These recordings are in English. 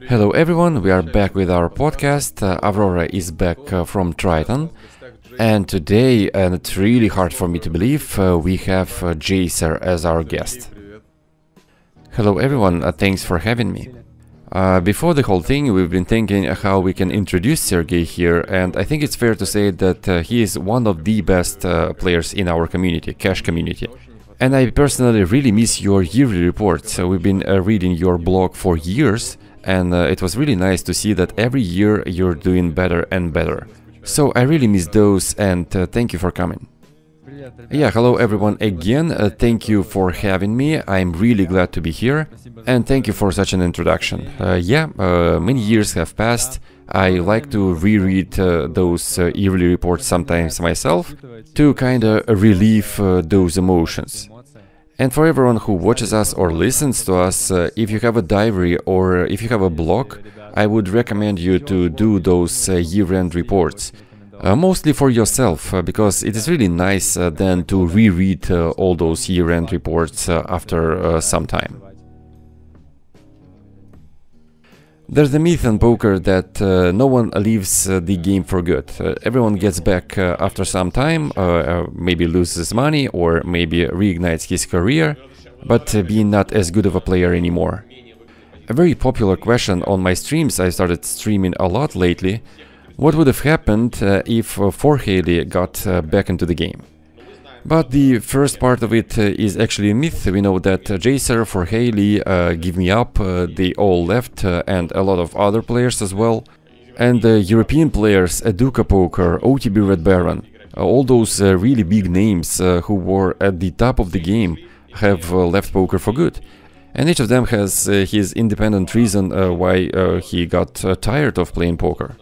Hello everyone, we are back with our podcast. Avr0ra is back from Triton, and today, and it's really hard for me to believe, we have Jayser as our guest. Hello everyone, thanks for having me. Before the whole thing, we've been thinking how we can introduce Sergey here, and I think it's fair to say that he is one of the best players in our community, cash community. And I personally really miss your yearly reports. We've been reading your blog for years, and it was really nice to see that every year you're doing better and better. So I really miss those, and thank you for coming. Yeah, hello everyone again, thank you for having me, I'm really glad to be here, and thank you for such an introduction. Many years have passed. I like to reread those yearly reports sometimes myself, to kinda relieve those emotions. And for everyone who watches us or listens to us, if you have a diary or if you have a blog, I would recommend you to do those year-end reports. Mostly for yourself, because it is really nice then to reread all those year-end reports after some time. There's the myth in poker that no one leaves the game for good. Everyone gets back after some time, maybe loses money or maybe reignites his career, but being not as good of a player anymore. A very popular question on my streams, I started streaming a lot lately: what would have happened if Avr0ra got back into the game? But the first part of it is actually a myth. We know that Jayser, Avr0ra, Give Me Up, they all left, and a lot of other players as well. And European players, Educa Poker, OTB Red Baron, all those really big names who were at the top of the game have left poker for good. And each of them has his independent reason why he got tired of playing poker.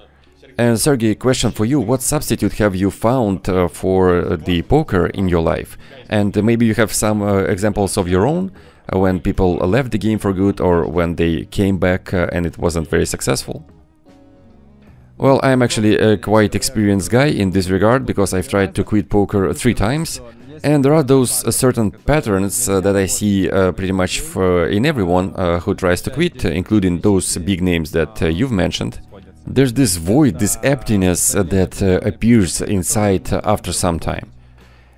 And Sergey, question for you: what substitute have you found for the poker in your life? And maybe you have some examples of your own, when people left the game for good or when they came back and it wasn't very successful. Well, I'm actually a quite experienced guy in this regard, because I've tried to quit poker 3 times. And there are those certain patterns that I see pretty much in everyone who tries to quit, including those big names that you've mentioned. There's this void, this emptiness that appears inside after some time.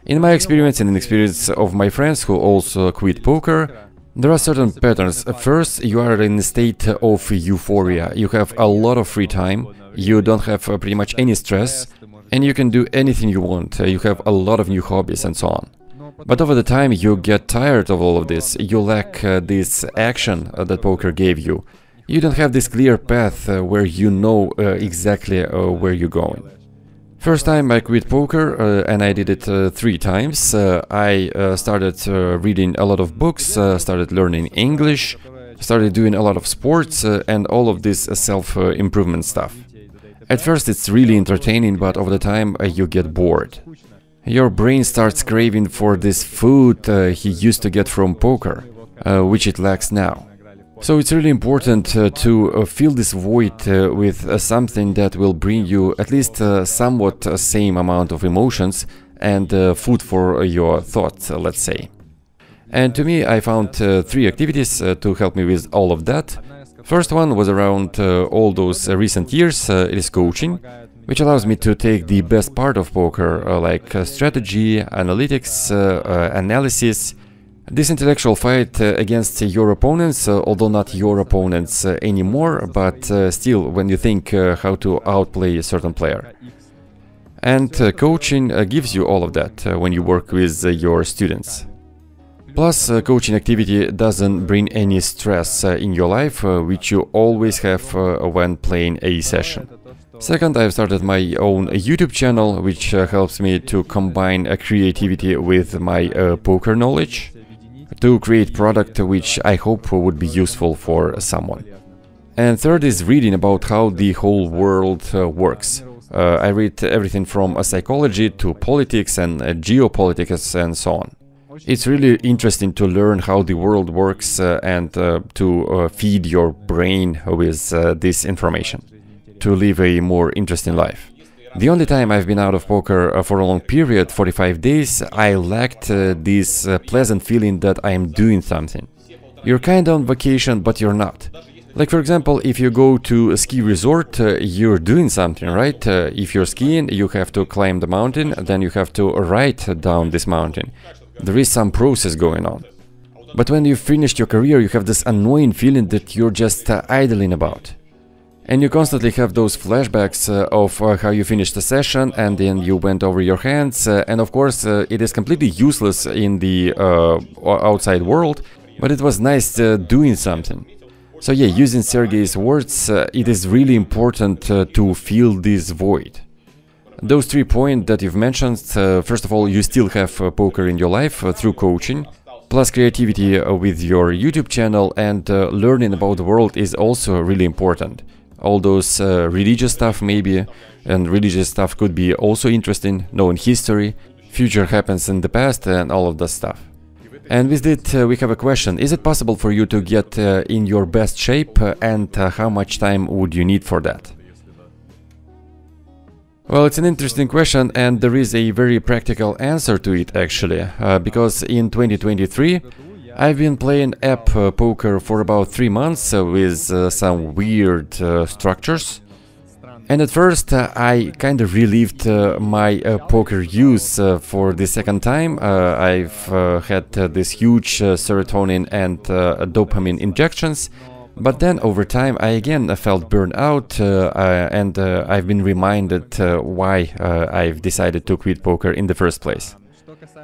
In my experience and in the experience of my friends who also quit poker, there are certain patterns. First, you are in a state of euphoria. You have a lot of free time, you don't have pretty much any stress, and you can do anything you want. You have a lot of new hobbies and so on. But over the time you get tired of all of this, you lack this action that poker gave you. You don't have this clear path where you know exactly where you're going. First time I quit poker, and I did it 3 times. I started reading a lot of books, started learning English, started doing a lot of sports, and all of this self-improvement stuff. At first it's really entertaining, but over the time you get bored. Your brain starts craving for this food he used to get from poker, which it lacks now. So it's really important to fill this void with something that will bring you at least somewhat same amount of emotions and food for your thoughts, let's say. And to me, I found 3 activities to help me with all of that. First one was around all those recent years. It is coaching, which allows me to take the best part of poker, like strategy, analytics, analysis. This intellectual fight against your opponents, although not your opponents anymore, but still when you think how to outplay a certain player. And coaching gives you all of that when you work with your students. Plus, coaching activity doesn't bring any stress in your life, which you always have when playing a session. Second, I've started my own YouTube channel, which helps me to combine creativity with my poker knowledge, to create product which I hope would be useful for someone. And third is reading about how the whole world works. I read everything from psychology to politics and geopolitics and so on. It's really interesting to learn how the world works and to feed your brain with this information, to live a more interesting life. The only time I've been out of poker for a long period, 45 days, I lacked this pleasant feeling that I am doing something. You're kinda on vacation, but you're not. Like for example, if you go to a ski resort, you're doing something, right? If you're skiing, you have to climb the mountain, then you have to ride down this mountain. There is some process going on. But when you've finished your career, you have this annoying feeling that you're just idling about. And you constantly have those flashbacks of how you finished the session and then you went over your hands. And of course, it is completely useless in the outside world, but it was nice doing something. So yeah, using Sergey's words, it is really important to fill this void. Those 3 points that you've mentioned, first of all, you still have poker in your life through coaching, plus creativity with your YouTube channel, and learning about the world is also really important. All those religious stuff maybe, and religious stuff could be also interesting, knowing history, future happens in the past, and all of that stuff. And with that, we have a question. Is it possible for you to get in your best shape, and how much time would you need for that? Well, it's an interesting question, and there is a very practical answer to it actually, because in 2023 I've been playing app poker for about 3 months with some weird structures. And at first I kind of relived my poker use for the second time. I've had this huge serotonin and dopamine injections. But then over time I again felt burned out and I've been reminded why I've decided to quit poker in the first place.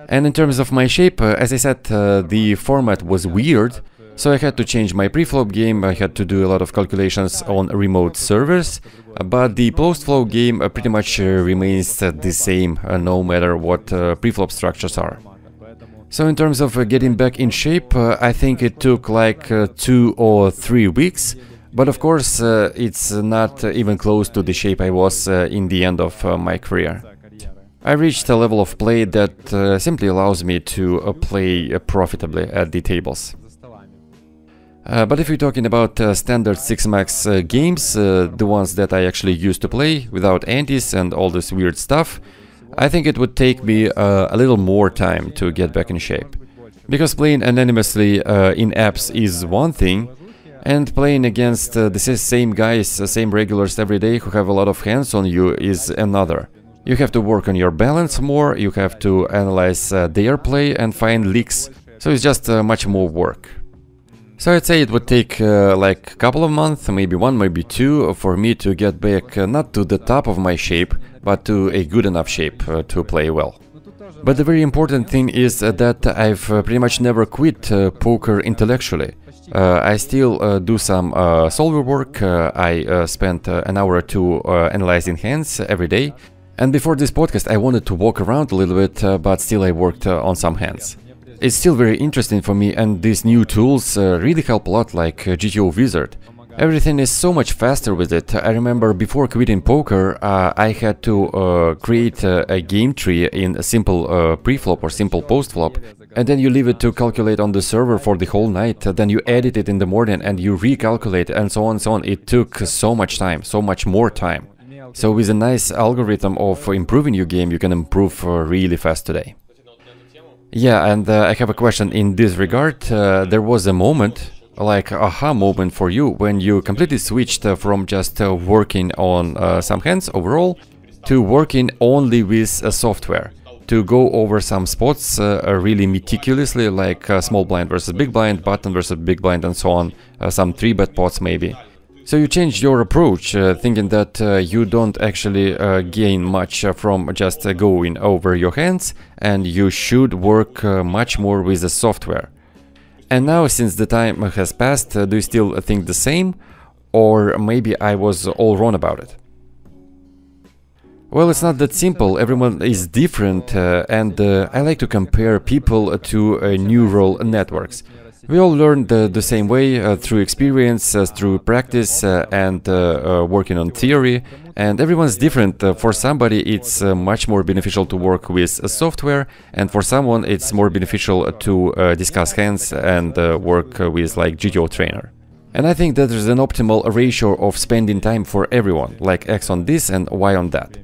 And in terms of my shape, as I said, the format was weird, so I had to change my preflop game, I had to do a lot of calculations on remote servers, but the post-flow game pretty much remains the same, no matter what preflop structures are. So in terms of getting back in shape, I think it took like 2 or 3 weeks, but of course it's not even close to the shape I was in the end of my career. I reached a level of play that simply allows me to play profitably at the tables. But if you're talking about standard 6-max games, the ones that I actually used to play without antis and all this weird stuff, I think it would take me a little more time to get back in shape. Because playing anonymously in apps is one thing, and playing against the same guys, same regulars every day who have a lot of hands on you is another. You have to work on your balance more, you have to analyze their play and find leaks, so it's just much more work. So I'd say it would take like a couple of months, maybe 1, maybe 2, for me to get back not to the top of my shape, but to a good enough shape to play well. But the very important thing is that I've pretty much never quit poker intellectually. I still do some solver work, I spent an hour or 2 analyzing hands every day. And before this podcast I wanted to walk around a little bit, but still I worked on some hands. It's still very interesting for me, and these new tools really help a lot, like GTO Wizard. Everything is so much faster with it. I remember before quitting poker, I had to create a game tree in a simple preflop or simple postflop, and then you leave it to calculate on the server for the whole night, then you edit it in the morning and you recalculate, and so on and so on. It took so much time, so much more time. So with a nice algorithm of improving your game, you can improve really fast today. Yeah, and I have a question in this regard. There was a moment, like aha moment for you, when you completely switched from just working on some hands overall to working only with software, to go over some spots really meticulously, like small blind versus big blind, button versus big blind, and so on, some 3-bet pots maybe. So you changed your approach, thinking that you don't actually gain much from just going over your hands, and you should work much more with the software. And now, since the time has passed, do you still think the same? Or maybe I was all wrong about it? Well, it's not that simple. Everyone is different, and I like to compare people to neural networks. We all learn the same way, through experience, through practice, and working on theory, and everyone's different. For somebody it's much more beneficial to work with software, and for someone it's more beneficial to discuss hands and work with like GTO trainer. And I think that there's an optimal ratio of spending time for everyone, like X on this and Y on that.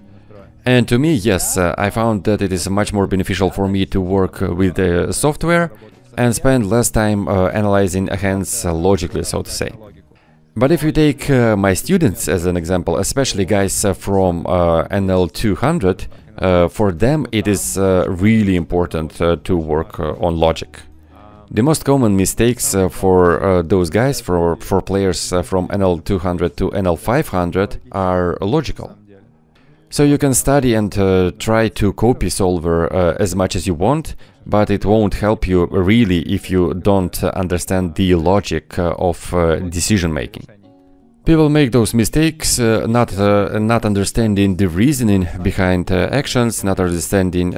And to me, yes, I found that it is much more beneficial for me to work with the software and spend less time analyzing hands logically, so to say. But if you take my students as an example, especially guys from NL200, for them it is really important to work on logic. The most common mistakes for those guys, for players from NL200 to NL500, are logical. So you can study and try to copy solver as much as you want, but it won't help you really if you don't understand the logic of decision making. People make those mistakes not understanding the reasoning behind actions, not understanding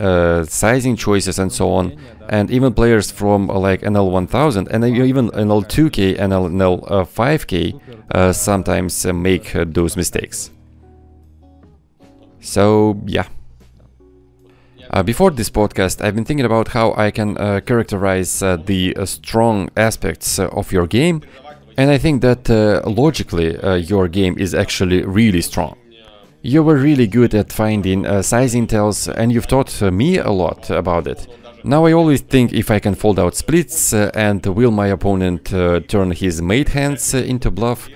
sizing choices and so on. And even players from like NL1000 and even NL2K and NL5K sometimes make those mistakes. So yeah. Before this podcast, I've been thinking about how I can characterize the strong aspects of your game, and I think that logically your game is actually really strong. You were really good at finding sizing tells, and you've taught me a lot about it. Now I always think if I can fold out splits and will my opponent turn his mate hands into bluff.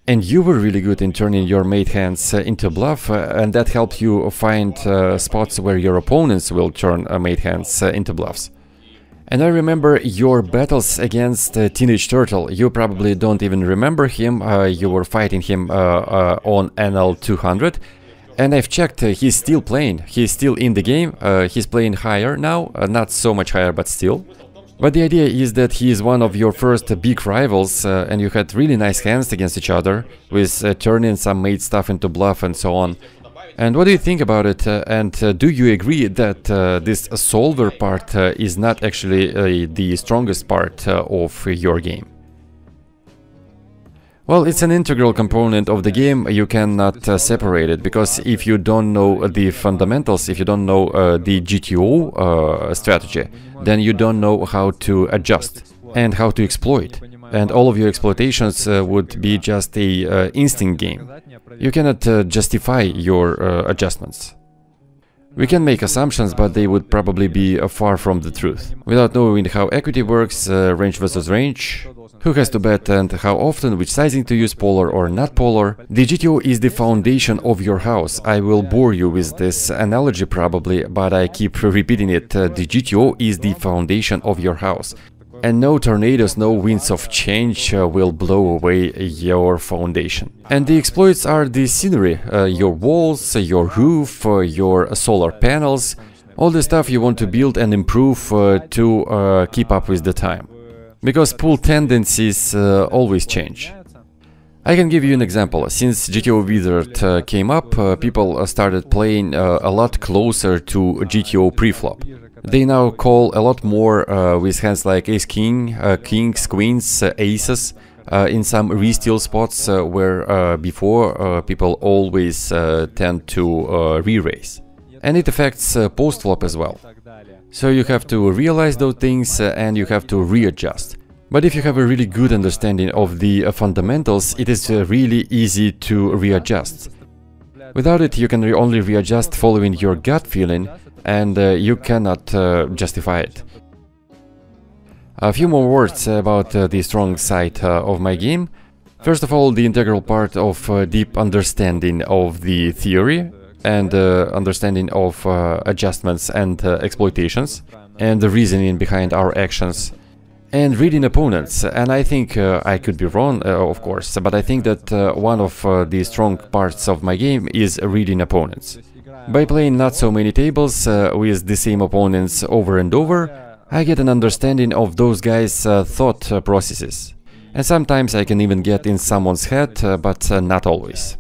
And you were really good in turning your mate hands into bluff, and that helped you find spots where your opponents will turn mate hands into bluffs. And I remember your battles against Teenage Turtle. You probably don't even remember him, you were fighting him on NL200. And I've checked, he's still playing, he's still in the game, he's playing higher now, not so much higher, but still. But the idea is that he is one of your first big rivals, and you had really nice hands against each other, with turning some mate stuff into bluff and so on. And what do you think about it? And do you agree that this solver part is not actually the strongest part of your game? Well, it's an integral component of the game, you cannot separate it, because if you don't know the fundamentals, if you don't know the GTO strategy, then you don't know how to adjust and how to exploit. And all of your exploitations would be just a instinct game. You cannot justify your adjustments. We can make assumptions, but they would probably be far from the truth. Without knowing how equity works, range versus range, who has to bet and how often, which sizing to use, polar or not polar. The GTO is the foundation of your house. I will bore you with this analogy probably, but I keep repeating it. The GTO is the foundation of your house. And no tornadoes, no winds of change will blow away your foundation. And the exploits are the scenery, your walls, your roof, your solar panels, all the stuff you want to build and improve to keep up with the time. Because pool tendencies always change. I can give you an example. Since GTO Wizard came up, people started playing a lot closer to GTO preflop. They now call a lot more with hands like Ace-King, Kings, Queens, Aces, in some re-steal spots where before people always tend to re-raise. And it affects post-flop as well. So you have to realize those things and you have to readjust. But if you have a really good understanding of the fundamentals, it is really easy to readjust. Without it, you can only readjust following your gut feeling, and you cannot justify it. A few more words about the strong side of my game. First of all, the integral part of deep understanding of the theory and understanding of adjustments and exploitations, and the reasoning behind our actions, and reading opponents. And I think I could be wrong, of course, but I think that one of the strong parts of my game is reading opponents. By playing not so many tables with the same opponents over and over, I get an understanding of those guys' thought processes. And sometimes I can even get in someone's head, but not always.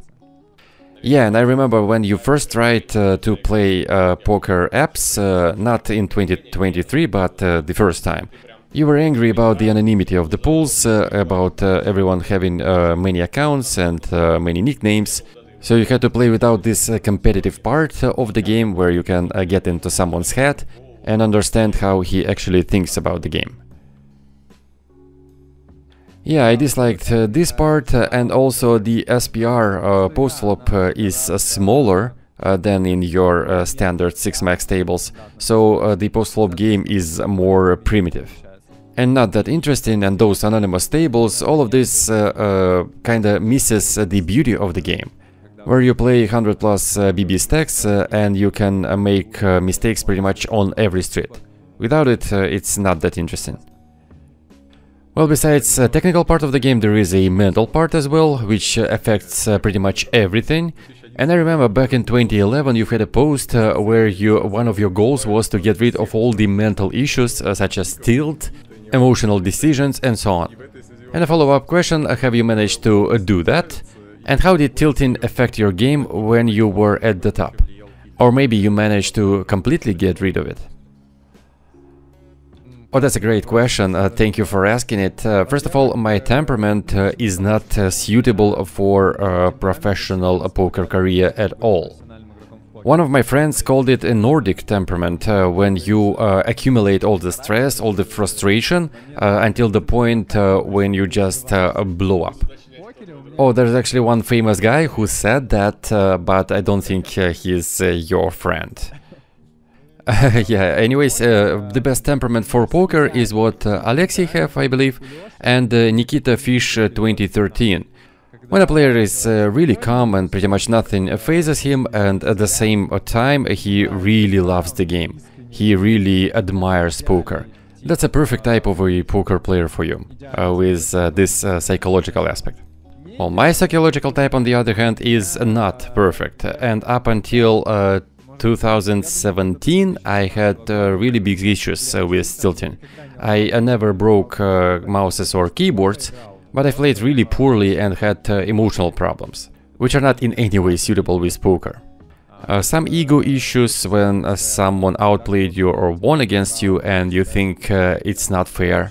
Yeah, and I remember when you first tried to play poker apps, not in 2023, but the first time. You were angry about the anonymity of the pools, about everyone having many accounts and many nicknames. So you had to play without this competitive part of the game where you can get into someone's head and understand how he actually thinks about the game. Yeah, I disliked this part, and also the SPR post-flop is smaller than in your standard 6-max tables, so the post-flop game is more primitive. and not that interesting, and those anonymous tables, all of this kinda misses the beauty of the game, where you play 100 plus BB stacks and you can make mistakes pretty much on every street. Without it, it's not that interesting. Well, besides the technical part of the game, there is a mental part as well, which affects pretty much everything. And I remember back in 2011 you had a post where one of your goals was to get rid of all the mental issues such as tilt, emotional decisions and so on. And a follow-up question, have you managed to do that? And how did tilting affect your game when you were at the top? Or maybe you managed to completely get rid of it? Oh, that's a great question. Thank you for asking it. First of all, my temperament is not suitable for a professional poker career at all. One of my friends called it a Nordic temperament, when you accumulate all the stress, all the frustration, until the point when you just blow up. Oh, there's actually one famous guy who said that, but I don't think he's your friend. Yeah, anyways, the best temperament for poker is what Alexei have, I believe, and Nikita Fish 2013. When a player is really calm and pretty much nothing phases him, and at the same time he really loves the game. He really admires poker. That's a perfect type of a poker player for you, with this psychological aspect. Well, my psychological type, on the other hand, is not perfect, and up until 2017 I had really big issues with tilting. I never broke mouses or keyboards, but I played really poorly and had emotional problems, which are not in any way suitable with poker. Some ego issues when someone outplayed you or won against you and you think it's not fair.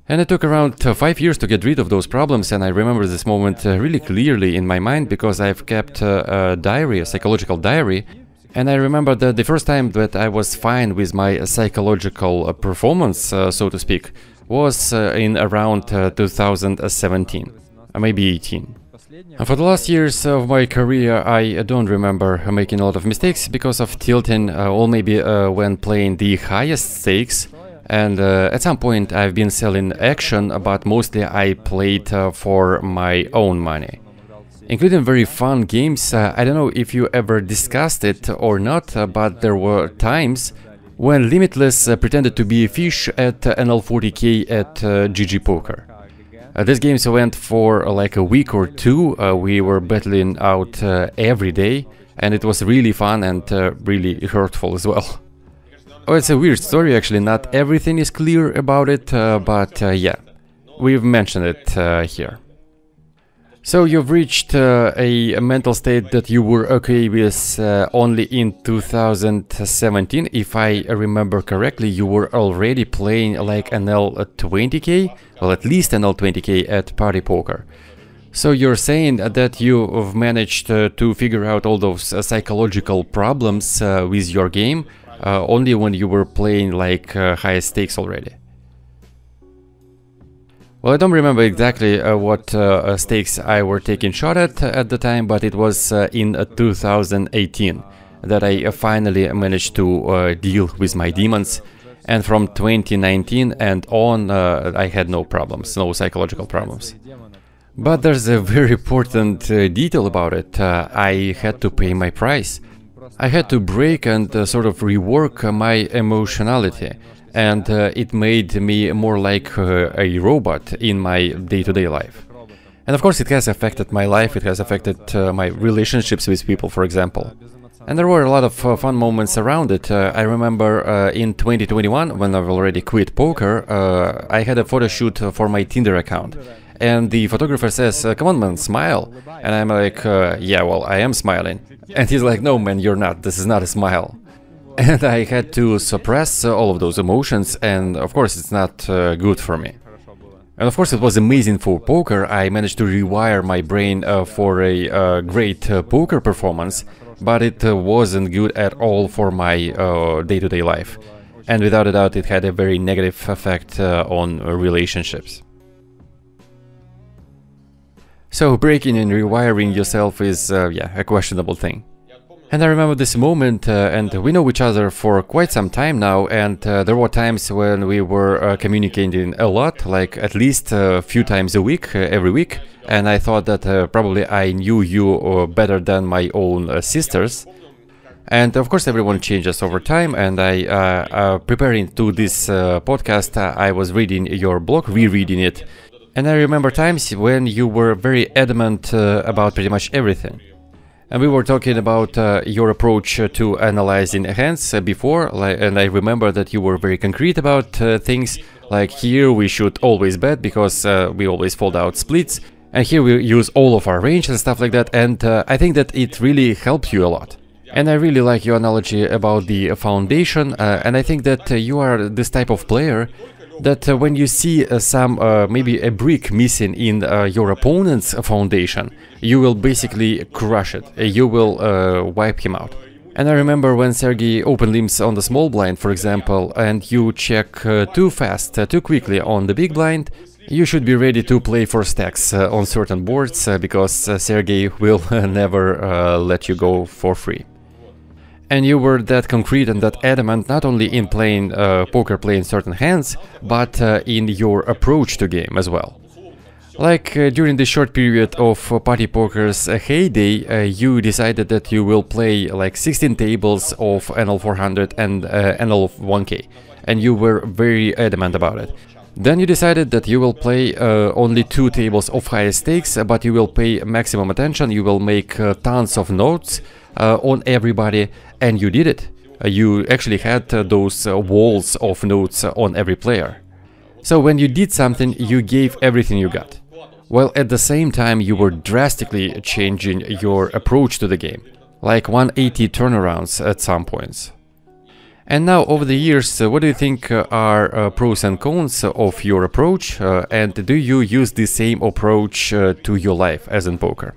And it took around 5 years to get rid of those problems, and I remember this moment really clearly in my mind because I've kept a diary, a psychological diary. And I remember that the first time that I was fine with my psychological performance, so to speak, was in around 2017, maybe 18. And for the last years of my career, I don't remember making a lot of mistakes because of tilting, or maybe when playing the highest stakes. And at some point I've been selling action, but mostly I played for my own money. Including very fun games. I don't know if you ever discussed it or not, but there were times when Limitless pretended to be a fish at NL40K at GG Poker. These games went for like a week or two. We were battling out every day, and it was really fun and really hurtful as well. Oh, it's a weird story actually, not everything is clear about it, but yeah, we've mentioned it here. So you've reached a mental state that you were okay with only in 2017. If I remember correctly, you were already playing like NL20K, well, at least NL20K at Party Poker. So you're saying that you've managed to figure out all those psychological problems with your game only when you were playing like high stakes already. Well, I don't remember exactly what stakes I were taking shot at the time, but it was in 2018 that I finally managed to deal with my demons, and from 2019 and on I had no problems, no psychological problems. But there's a very important detail about it. I had to pay my price. I had to break and sort of rework my emotionality. And it made me more like a robot in my day-to-day life. And of course it has affected my life, it has affected my relationships with people, for example. And there were a lot of fun moments around it. I remember in 2021, when I've already quit poker, I had a photo shoot for my Tinder account. And the photographer says, come on man, smile. And I'm like, yeah, well, I am smiling. And he's like, no man, you're not, this is not a smile. And I had to suppress all of those emotions, and of course it's not good for me. And of course it was amazing for poker. I managed to rewire my brain for a great poker performance, but it wasn't good at all for my day-to-day life. And without a doubt it had a very negative effect on relationships. So breaking and rewiring yourself is, yeah, a questionable thing. And I remember this moment, and we know each other for quite some time now, and there were times when we were communicating a lot, like at least a few times a week, every week, and I thought that probably I knew you better than my own sisters. And of course everyone changes over time, and preparing to this podcast, I was reading your blog, rereading it, and I remember times when you were very adamant about pretty much everything. And we were talking about your approach to analyzing hands before, and I remember that you were very concrete about things, like here we should always bet because we always fold out splits, and here we use all of our range and stuff like that, and I think that it really helped you a lot. And I really like your analogy about the foundation, and I think that you are this type of player that when you see maybe a brick missing in your opponent's foundation, you will basically crush it. You will wipe him out. And I remember when Sergey opened limps on the small blind, for example, and you check too fast, too quickly on the big blind, you should be ready to play for stacks on certain boards, because Sergey will never let you go for free. And you were that concrete and that adamant not only in playing poker, playing certain hands, but in your approach to game as well. Like during this short period of party poker's heyday, you decided that you will play like 16 tables of NL400 and NL1K, and you were very adamant about it. Then you decided that you will play only 2 tables of highest stakes, but you will pay maximum attention, you will make tons of notes on everybody, and you did it. You actually had those walls of notes on every player. So when you did something, you gave everything you got. While at the same time you were drastically changing your approach to the game, like 180 turnarounds at some points. And now, over the years, what do you think are pros and cons of your approach, and do you use the same approach to your life as in poker?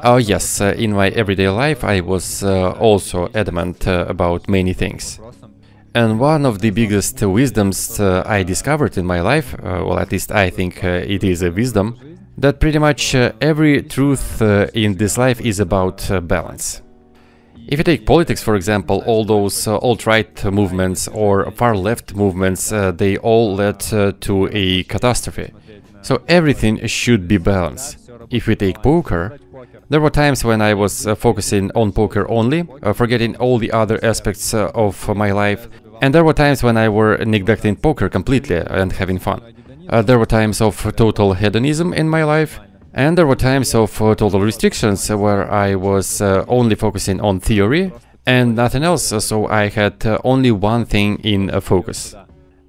Oh yes, in my everyday life I was also adamant about many things. And one of the biggest wisdoms I discovered in my life, well, at least I think it is a wisdom, that pretty much every truth in this life is about balance. If you take politics, for example, all those alt-right movements or far-left movements, they all led to a catastrophe. So everything should be balanced. If we take poker, there were times when I was focusing on poker only, forgetting all the other aspects of my life, and there were times when I were neglecting poker completely and having fun. There were times of total hedonism in my life, and there were times of total restrictions where I was only focusing on theory and nothing else, so I had only one thing in focus.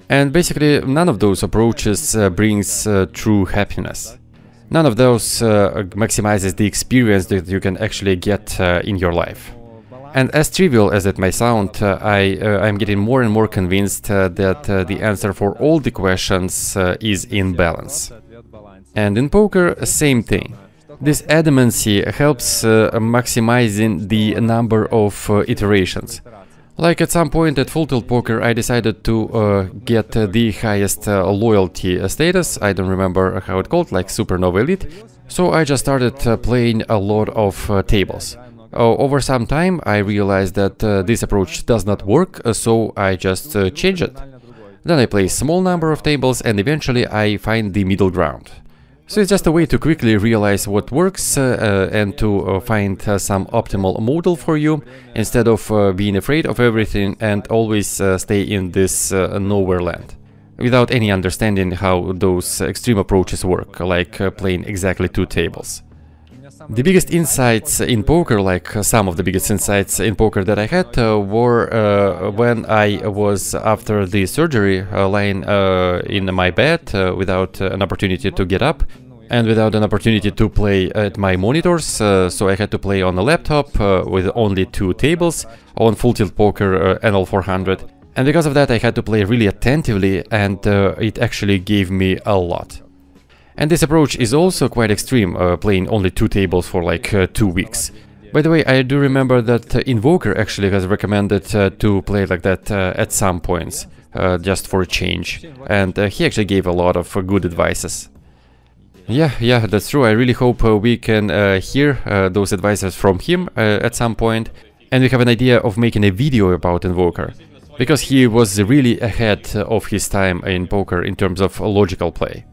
And basically none of those approaches brings true happiness. None of those maximizes the experience that you can actually get in your life. And as trivial as it may sound, I'm getting more and more convinced that the answer for all the questions is in balance. And in poker, same thing. This adamancy helps maximizing the number of iterations. Like at some point at Full Tilt Poker, I decided to get the highest loyalty status. I don't remember how it called, like Supernova Elite. So I just started playing a lot of tables. Over some time I realized that this approach does not work, so I just change it. Then I play a small number of tables and eventually I find the middle ground. So it's just a way to quickly realize what works and to find some optimal model for you, instead of being afraid of everything and always stay in this nowhere land, without any understanding how those extreme approaches work, like playing exactly 2 tables. The biggest insights in poker, like some of the biggest insights in poker that I had, were when I was, after the surgery, lying in my bed without an opportunity to get up and without an opportunity to play at my monitors, so I had to play on a laptop with only 2 tables on Full Tilt Poker NL400, and because of that I had to play really attentively, and it actually gave me a lot. And this approach is also quite extreme, playing only 2 tables for like 2 weeks. By the way, I do remember that Invoker actually has recommended to play like that at some points, just for a change, and he actually gave a lot of good advices. Yeah, that's true. I really hope we can hear those advices from him at some point, and we have an idea of making a video about Invoker, because he was really ahead of his time in poker in terms of logical play.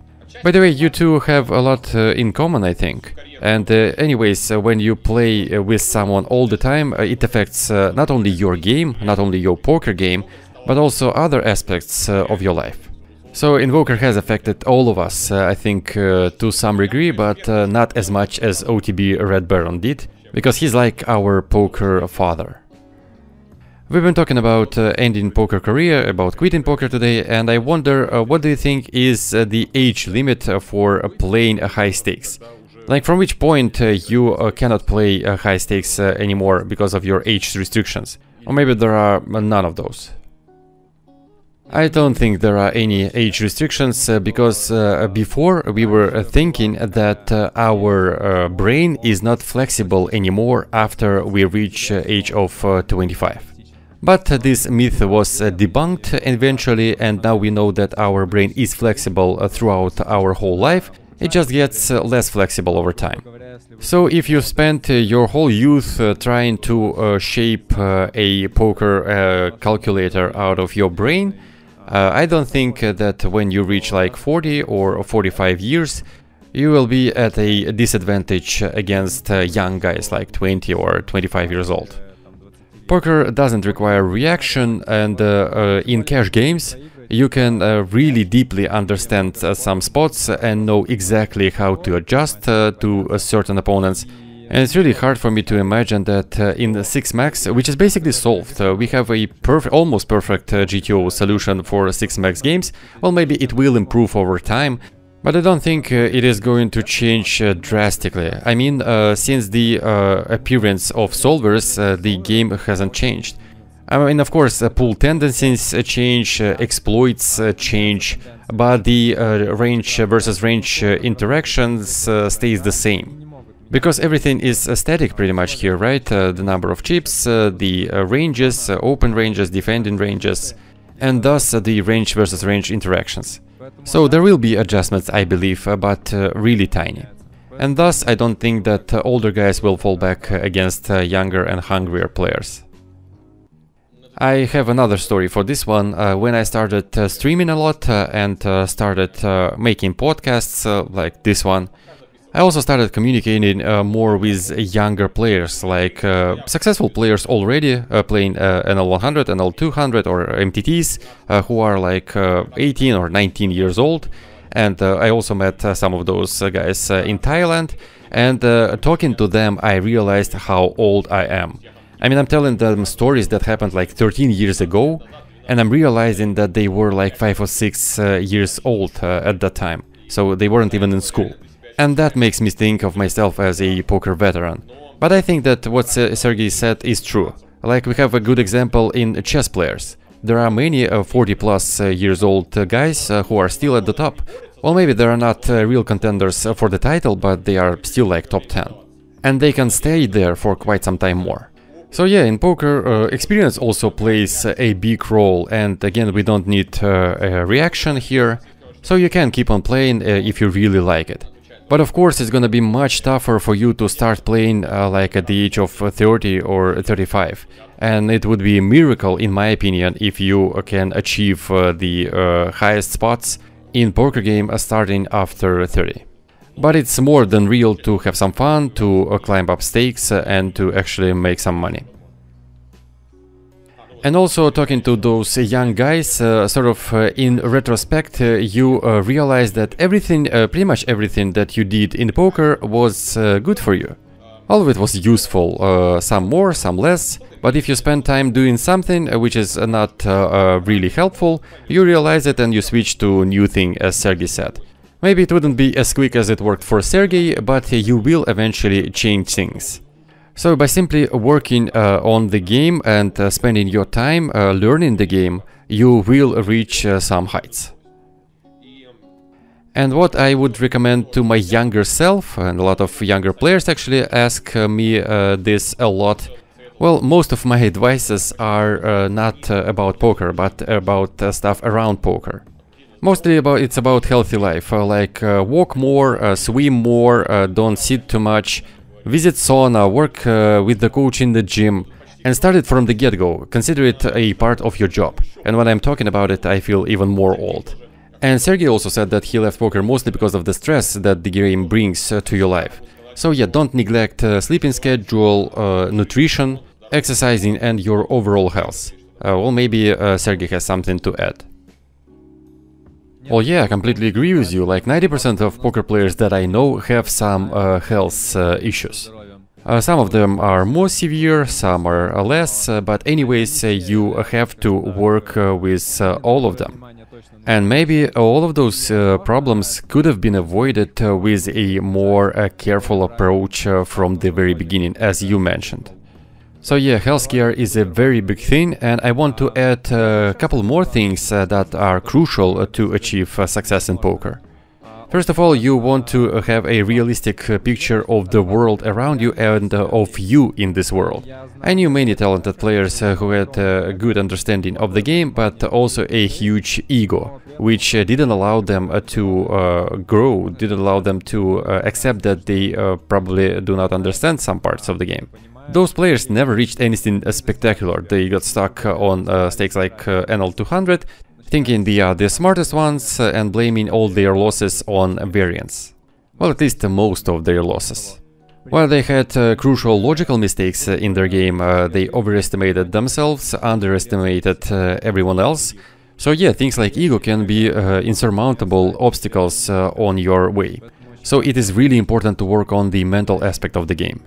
By the way, you two have a lot in common, I think. And anyways, when you play with someone all the time, it affects not only your game, not only your poker game, but also other aspects of your life. So Invoker has affected all of us, I think, to some degree, but not as much as OTB Red Baron did, because he's like our poker father. We've been talking about ending poker career, about quitting poker today, and I wonder what do you think is the age limit for playing high stakes? Like from which point you cannot play high stakes anymore because of your age restrictions? Or maybe there are none of those. I don't think there are any age restrictions because before we were thinking that our brain is not flexible anymore after we reach age of 25. But this myth was debunked eventually, and now we know that our brain is flexible throughout our whole life. It just gets less flexible over time. So if you spent your whole youth trying to shape a poker calculator out of your brain, I don't think that when you reach like 40 or 45 years, you will be at a disadvantage against young guys like 20 or 25 years old. Poker doesn't require reaction, and in cash games you can really deeply understand some spots and know exactly how to adjust to certain opponents. And it's really hard for me to imagine that in 6 max, which is basically solved, we have a almost perfect GTO solution for 6 max games. Well, maybe it will improve over time, but I don't think it is going to change drastically. I mean, since the appearance of solvers, the game hasn't changed. I mean, of course, pool tendencies change, exploits change, but the range versus range interactions stays the same. Because everything is static pretty much here, right? The number of chips, the ranges, open ranges, defending ranges, and thus the range versus range interactions. So there will be adjustments, I believe, but really tiny. And thus I don't think that older guys will fall back against younger and hungrier players. I have another story for this one. When I started streaming a lot and started making podcasts like this one, I also started communicating more with younger players, like successful players already playing NL100, NL200 or MTTs, who are like 18 or 19 years old. And I also met some of those guys in Thailand, and talking to them I realized how old I am. I mean, I'm telling them stories that happened like 13 years ago, and I'm realizing that they were like 5 or 6 years old at that time, so they weren't even in school. And that makes me think of myself as a poker veteran. But I think that what Sergey said is true. Like, we have a good example in chess players. There are many 40 plus years old guys who are still at the top. Well, maybe they are not real contenders for the title, but they are still like top 10. And they can stay there for quite some time more. So yeah, in poker, experience also plays a big role, and again, we don't need a reaction here. So you can keep on playing if you really like it. But of course, it's gonna be much tougher for you to start playing like at the age of 30 or 35. And it would be a miracle, in my opinion, if you can achieve the highest spots in poker game starting after 30. But it's more than real to have some fun, to climb up stakes and to actually make some money. And also, talking to those young guys, sort of in retrospect, you realize that everything, pretty much everything that you did in poker was good for you. All of it was useful, some more, some less, but if you spend time doing something which is not really helpful, you realize it and you switch to a new thing, as Sergey said. Maybe it wouldn't be as quick as it worked for Sergey, but you will eventually change things. So by simply working on the game and spending your time learning the game, you will reach some heights. And what I would recommend to my younger self, and a lot of younger players actually ask me this a lot, well, most of my advices are not about poker, but about stuff around poker. Mostly it's about healthy life, like walk more, swim more, don't sit too much, visit sauna, work with the coach in the gym, and start it from the get-go. Consider it a part of your job. And when I'm talking about it, I feel even more old. And Sergey also said that he left poker mostly because of the stress that the game brings to your life. So yeah, don't neglect sleeping schedule, nutrition, exercising, and your overall health. Well, maybe Sergey has something to add. Well, yeah, I completely agree with you. Like 90% of poker players that I know have some health issues. Some of them are more severe, some are less, but anyways, you have to work with all of them. And maybe all of those problems could have been avoided with a more careful approach from the very beginning, as you mentioned. So yeah, healthcare is a very big thing, and I want to add a couple more things that are crucial to achieve success in poker. First of all, you want to have a realistic picture of the world around you and of you in this world. I knew many talented players who had a good understanding of the game, but also a huge ego, which didn't allow them to grow, didn't allow them to accept that they probably do not understand some parts of the game. Those players never reached anything spectacular. They got stuck on stakes like NL200, thinking they are the smartest ones and blaming all their losses on variance. Well, at least most of their losses. While they had crucial logical mistakes in their game, they overestimated themselves, underestimated everyone else. So yeah, things like ego can be insurmountable obstacles on your way. So it is really important to work on the mental aspect of the game.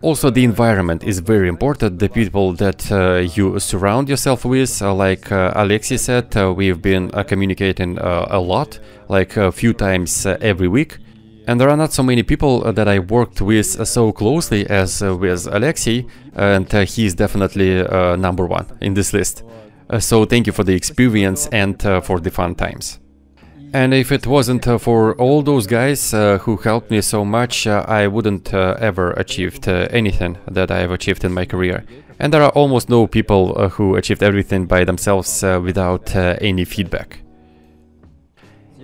Also, the environment is very important. The people that you surround yourself with, like Alexei said, we've been communicating a lot, like a few times every week. And there are not so many people that I worked with so closely as with Alexei, and he is definitely number one in this list. So thank you for the experience and for the fun times. And if it wasn't for all those guys who helped me so much, I wouldn't ever achieved anything that I have achieved in my career. And there are almost no people who achieved everything by themselves without any feedback.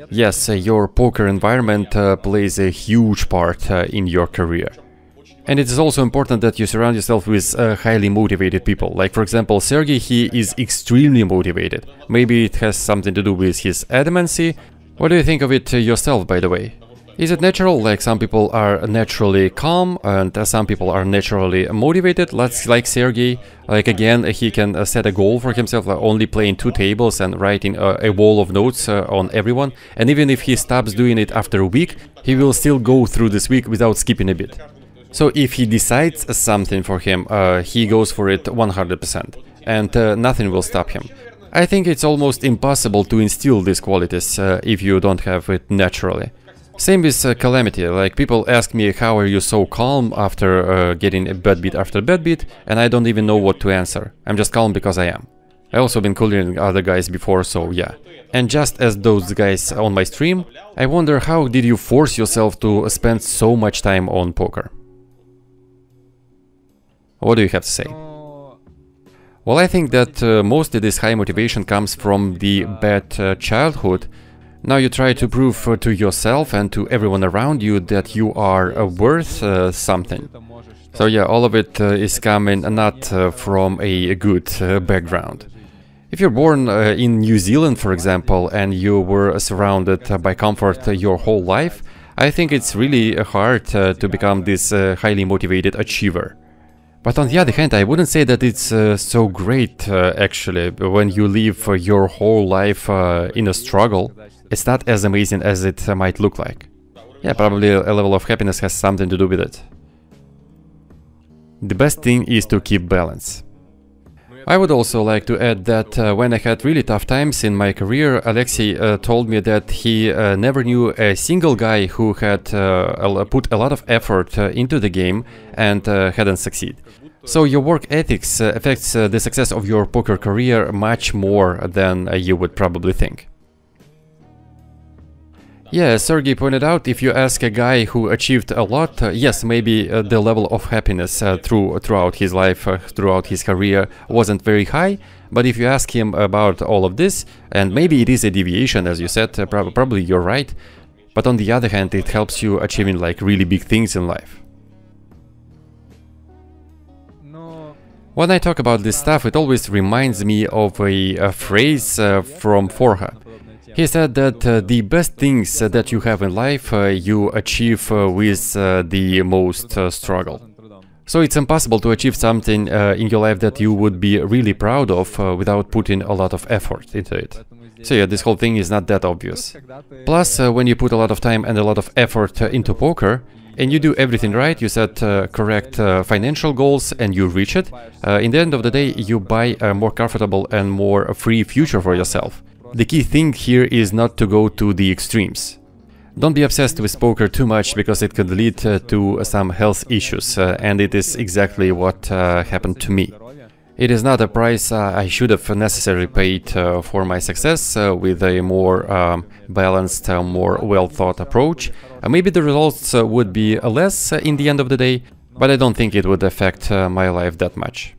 Yes, your poker environment plays a huge part in your career. And it is also important that you surround yourself with highly motivated people. Like, for example, Sergey, he is extremely motivated. Maybe it has something to do with his adamancy. What do you think of it yourself, by the way? Is it natural, like some people are naturally calm and some people are naturally motivated, like Sergey? Like again, he can set a goal for himself, like only playing 2 tables and writing a wall of notes on everyone. And even if he stops doing it after a week, he will still go through this week without skipping a bit. So if he decides something for him, he goes for it 100%, and nothing will stop him. I think it's almost impossible to instill these qualities if you don't have it naturally. Same with Calamity, like people ask me how are you so calm after getting a bad beat after bad beat, and I don't even know what to answer. I'm just calm because I am. I also been cooling other guys before, so yeah. And just as those guys on my stream, I wonder how did you force yourself to spend so much time on poker? What do you have to say? Well, I think that mostly this high motivation comes from the bad childhood. Now you try to prove to yourself and to everyone around you that you are worth something. So yeah, all of it is coming not from a good background. If you're born in New Zealand, for example, and you were surrounded by comfort your whole life, I think it's really hard to become this highly motivated achiever. But on the other hand, I wouldn't say that it's so great, actually. When you live your whole life in a struggle, it's not as amazing as it might look like. Yeah, probably a level of happiness has something to do with it. The best thing is to keep balance. I would also like to add that when I had really tough times in my career, Alexei told me that he never knew a single guy who had put a lot of effort into the game and hadn't succeeded. So your work ethics affects the success of your poker career much more than you would probably think. Yeah, Sergey pointed out, if you ask a guy who achieved a lot, yes, maybe the level of happiness throughout his life, throughout his career wasn't very high, But if you ask him about all of this, and maybe it is a deviation, as you said, probably you're right, but on the other hand, it helps you achieving like really big things in life. When I talk about this stuff, it always reminds me of a phrase from Avr0ra. He said that the best things that you have in life you achieve with the most struggle. So it's impossible to achieve something in your life that you would be really proud of without putting a lot of effort into it. So yeah, this whole thing is not that obvious. Plus, when you put a lot of time and a lot of effort into poker, and you do everything right, you set correct financial goals and you reach it, in the end of the day, you buy a more comfortable and more free future for yourself. The key thing here is not to go to the extremes. Don't be obsessed with poker too much, because it could lead to some health issues, and it is exactly what happened to me. It is not a price I should have necessarily paid for my success with a more balanced, more well-thought approach. Maybe the results would be less in the end of the day, but I don't think it would affect my life that much.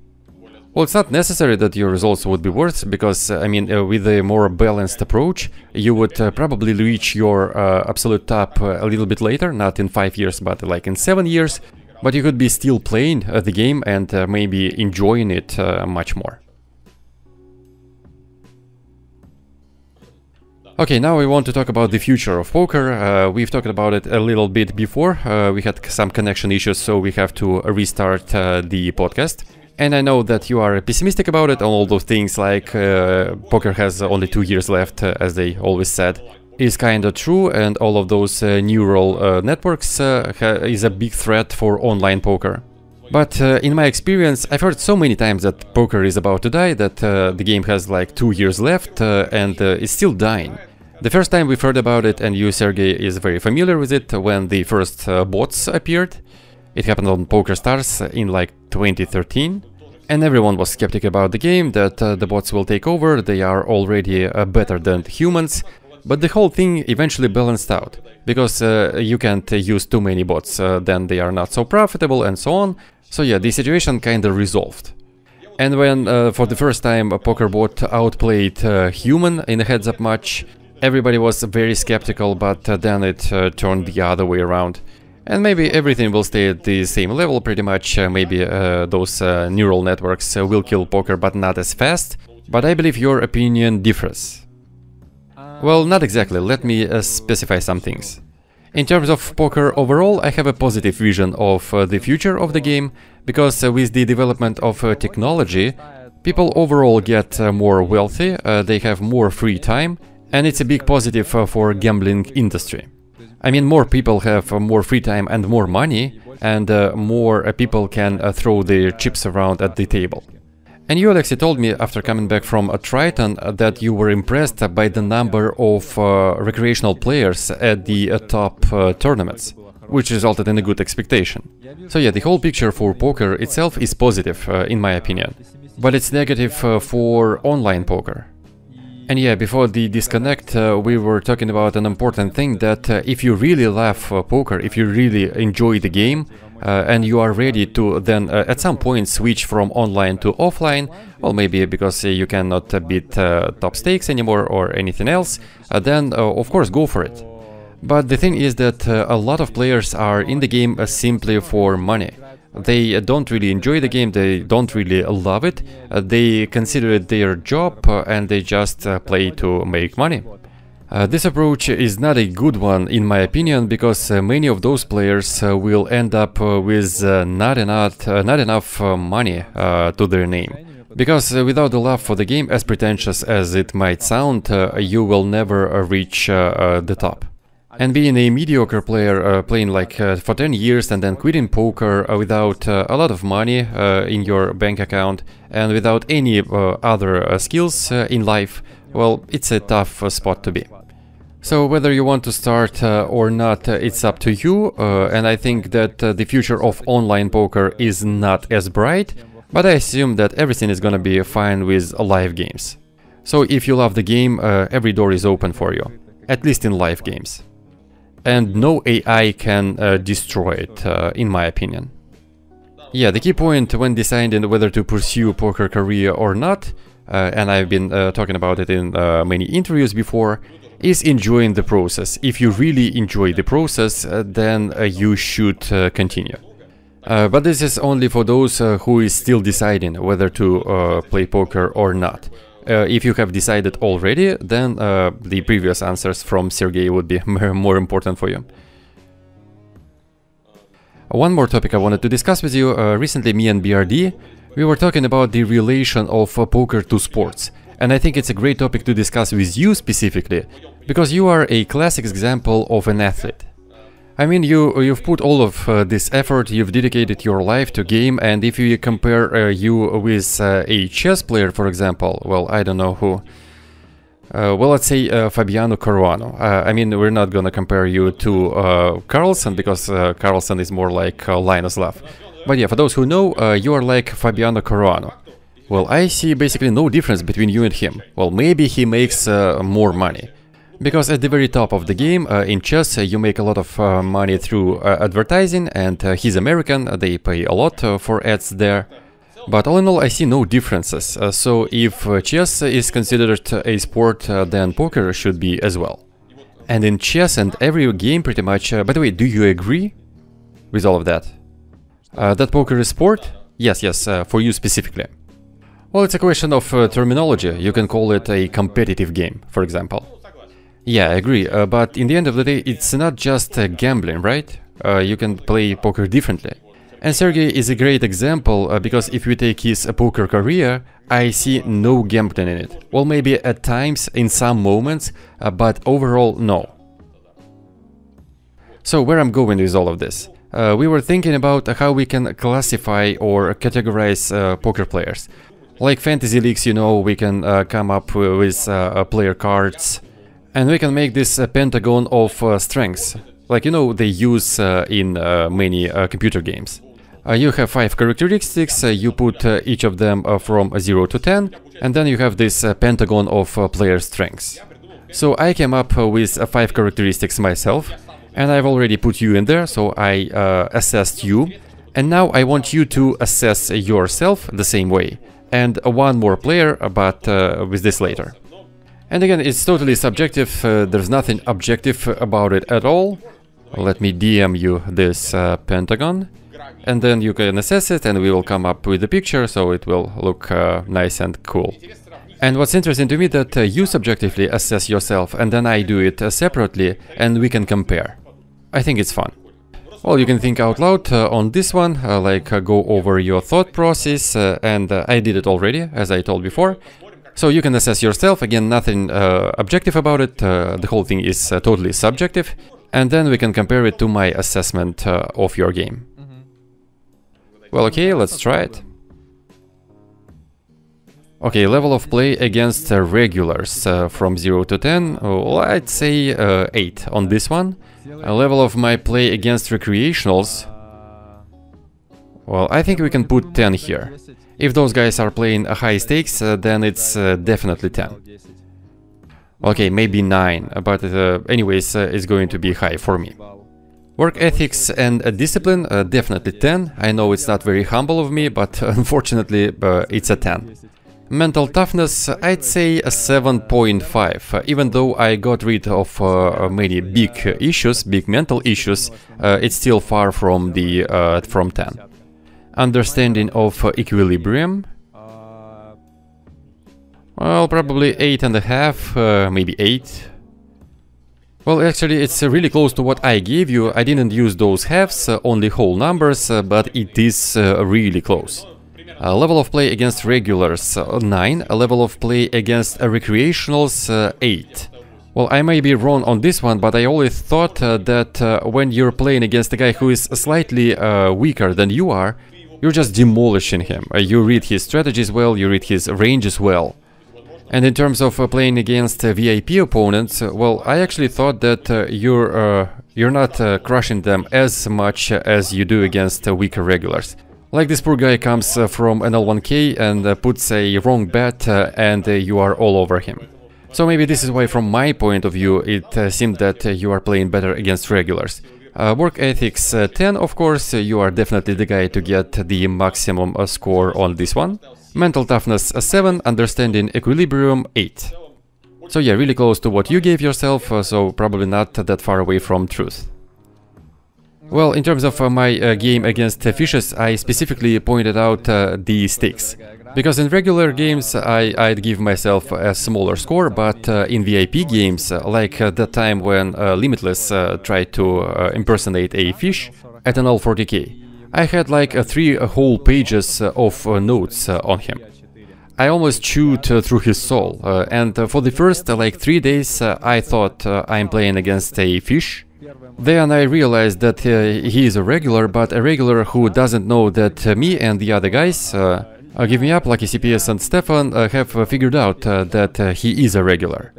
Well, it's not necessary that your results would be worse, because, I mean, with a more balanced approach, you would probably reach your absolute top a little bit later, not in 5 years, but like in 7 years. But you could be still playing the game and maybe enjoying it much more. Okay, now we want to talk about the future of poker. We've talked about it a little bit before. We had some connection issues, so we have to restart the podcast. And I know that you are pessimistic about it, all those things like poker has only 2 years left, as they always said. Is kind of true, and all of those neural networks is a big threat for online poker. But in my experience, I've heard so many times that poker is about to die, that the game has like 2 years left and it's still dying. The first time we've heard about it, and you, Sergey, is very familiar with it, when the first bots appeared. It happened on PokerStars in like 2013. And everyone was skeptic about the game, that the bots will take over, they are already better than humans. But the whole thing eventually balanced out, because you can't use too many bots, then they are not so profitable and so on. So yeah, the situation kinda resolved. And when for the first time a poker bot outplayed human in a heads-up match, everybody was very skeptical, but then it turned the other way around. And maybe everything will stay at the same level pretty much, maybe those neural networks will kill poker, but not as fast. But I believe your opinion differs. Well, not exactly, let me specify some things. In terms of poker overall, I have a positive vision of the future of the game, because with the development of technology, people overall get more wealthy, they have more free time, and it's a big positive for gambling industry. I mean, more people have more free time and more money, and more people can throw their chips around at the table. And you, Alexei, told me after coming back from Triton that you were impressed by the number of recreational players at the top tournaments, which resulted in a good expectation. So yeah, the whole picture for poker itself is positive, in my opinion, but it's negative for online poker. And yeah, before the disconnect, we were talking about an important thing, that if you really love poker, if you really enjoy the game, and you are ready to then at some point switch from online to offline, well, maybe because you cannot beat top stakes anymore or anything else, then of course go for it. But the thing is that a lot of players are in the game simply for money. They don't really enjoy the game, they don't really love it, they consider it their job and they just play to make money. This approach is not a good one, in my opinion, because many of those players will end up with not enough money to their name. Because without the love for the game, as pretentious as it might sound, you will never reach the top. And being a mediocre player, playing like for 10 years and then quitting poker without a lot of money in your bank account and without any other skills in life, well, it's a tough spot to be. So whether you want to start or not, it's up to you, and I think that the future of online poker is not as bright, but I assume that everything is gonna be fine with live games. So if you love the game, every door is open for you, at least in live games. And no AI can destroy it, in my opinion. Yeah, the key point when deciding whether to pursue a poker career or not, and I've been talking about it in many interviews before, is enjoying the process. If you really enjoy the process, then you should continue. But this is only for those who is still deciding whether to play poker or not. If you have decided already, then the previous answers from Sergey would be more important for you. One more topic I wanted to discuss with you. Recently, me and BRD, we were talking about the relation of poker to sports. And I think it's a great topic to discuss with you specifically, because you are a classic example of an athlete. I mean, you've put all of this effort, you've dedicated your life to game, and if you compare you with a chess player, for example, well, I don't know who, well, let's say Fabiano Caruano. I mean, we're not gonna compare you to Carlsen, because Carlsen is more like Linus Love. But yeah, for those who know, you are like Fabiano Caruano. Well, I see basically no difference between you and him. Well, maybe he makes more money. Because at the very top of the game, in chess, you make a lot of money through advertising, and he's American, they pay a lot for ads there. But all in all, I see no differences. So if chess is considered a sport, then poker should be as well. And in chess and every game pretty much, by the way, do you agree with all of that? That poker is sport? Yes, for you specifically. Well, it's a question of terminology. You can call it a competitive game, for example. Yeah, I agree, but in the end of the day, it's not just gambling, right? You can play poker differently. And Sergey is a great example, because if we take his poker career, I see no gambling in it. Well, maybe at times, in some moments, but overall, no. So, where I'm going with all of this? We were thinking about how we can classify or categorize poker players. Like fantasy leagues, you know, we can come up with player cards. And we can make this pentagon of strengths, like, you know, they use in many computer games. You have 5 characteristics, you put each of them from 0 to 10, and then you have this pentagon of player strengths. So I came up with 5 characteristics myself, and I've already put you in there, so I assessed you. And now I want you to assess yourself the same way. And one more player, but with this later. And again, it's totally subjective, there's nothing objective about it at all. Let me DM you this pentagon, and then you can assess it, and we will come up with the picture, so it will look nice and cool. And what's interesting to me that you subjectively assess yourself, and then I do it separately, and we can compare. I think it's fun. Well, you can think out loud on this one, like go over your thought process, and I did it already, as I told before. So you can assess yourself, again, nothing objective about it, the whole thing is totally subjective, and then we can compare it to my assessment of your game. Well, okay, let's try it. Okay, level of play against regulars from 0 to 10, well, I'd say 8 on this one. A level of my play against recreationals, well, I think we can put 10 here. If those guys are playing high stakes, then it's definitely 10. Okay, maybe 9, but anyways, it's going to be high for me. Work ethics and discipline, definitely 10. I know it's not very humble of me, but unfortunately it's a 10. Mental toughness, I'd say a 7.5. Even though I got rid of many big issues, big mental issues, it's still far from the from 10. Understanding of equilibrium, well, probably 8.5, maybe 8. Well, actually, it's really close to what I gave you. I didn't use those halves, only whole numbers, but it is really close. Level of play against regulars, 9. A level of play against recreationals, 8. Well, I may be wrong on this one, but I always thought that when you're playing against a guy who is slightly weaker than you are, you're just demolishing him. You read his strategies well, you read his ranges well. And in terms of playing against VIP opponents, well, I actually thought that you're not crushing them as much as you do against weaker regulars. Like this poor guy comes from an L1K and puts a wrong bet and you are all over him. So maybe this is why, from my point of view, it seemed that you are playing better against regulars. Work ethics 10, of course, you are definitely the guy to get the maximum score on this one. Mental toughness 7, understanding equilibrium 8. So yeah, really close to what you gave yourself, so probably not that far away from truth. Well, in terms of my game against fishes, I specifically pointed out the stakes. Because in regular games I'd give myself a smaller score, but in VIP games, like the time when Limitless tried to impersonate a fish at an all 40k, I had like 3 whole pages of notes on him. I almost chewed through his soul, and for the first like 3 days I thought I'm playing against a fish. Then I realized that he is a regular, but a regular who doesn't know that me and the other guys, Give Me Up, Lucky CPS and Stefan, have figured out that he is a regular.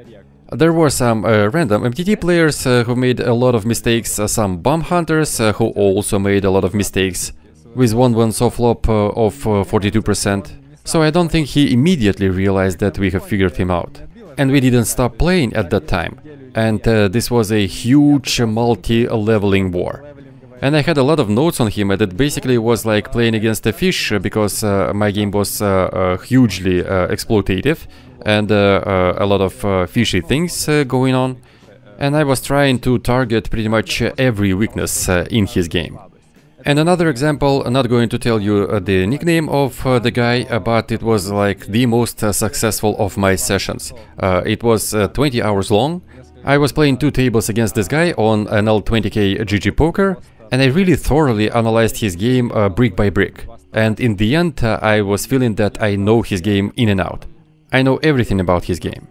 There were some random MTT players who made a lot of mistakes, some bomb hunters who also made a lot of mistakes, with one soft flop of 42%. So I don't think he immediately realized that we have figured him out. And we didn't stop playing at that time. And this was a huge multi-leveling war. And I had a lot of notes on him, and it basically was like playing against a fish, because my game was hugely exploitative, and a lot of fishy things going on. And I was trying to target pretty much every weakness in his game. And another example, I'm not going to tell you the nickname of the guy, but it was like the most successful of my sessions. It was 20 hours long. I was playing 2 tables against this guy on an L20k GG poker, and I really thoroughly analyzed his game brick by brick. And in the end, I was feeling that I know his game in and out. I know everything about his game.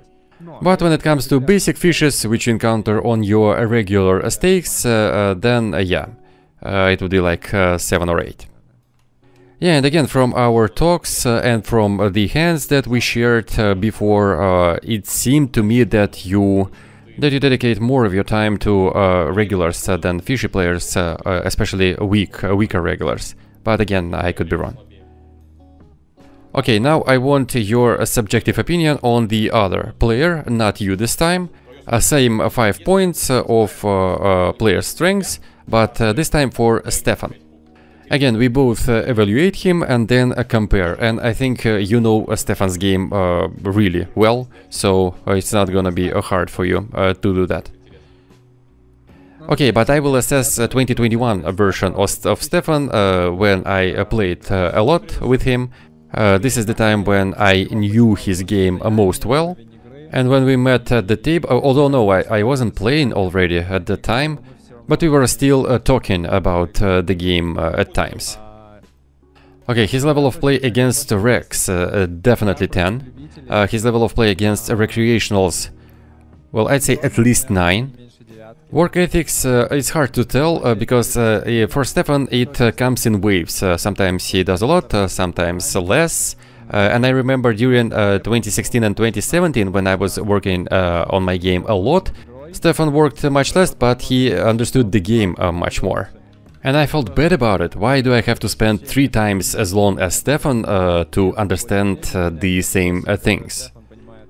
But when it comes to basic fishes which you encounter on your regular stakes, then yeah. It would be like 7 or 8. Yeah, and again, from our talks and from the hands that we shared before, it seemed to me that you dedicate more of your time to regulars than fishy players, especially weaker regulars. But again, I could be wrong. Okay, now I want your subjective opinion on the other player, not you this time. Same 5 points of player strengths, but this time for Stefan. Again, we both evaluate him and then compare, and I think you know Stefan's game really well, so it's not gonna be hard for you to do that. Okay, but I will assess 2021 version of Stefan when I played a lot with him. This is the time when I knew his game most well, and when we met at the table, although no, I wasn't playing already at the time, but we were still talking about the game at times. Okay, his level of play against Rex, definitely 10. His level of play against recreationals, well, I'd say at least 9. Work ethics, it's hard to tell, because for Stefan it comes in waves. Sometimes he does a lot, sometimes less. And I remember during 2016 and 2017, when I was working on my game a lot, Stefan worked much less, but he understood the game much more. And I felt bad about it. Why do I have to spend 3 times as long as Stefan to understand the same things?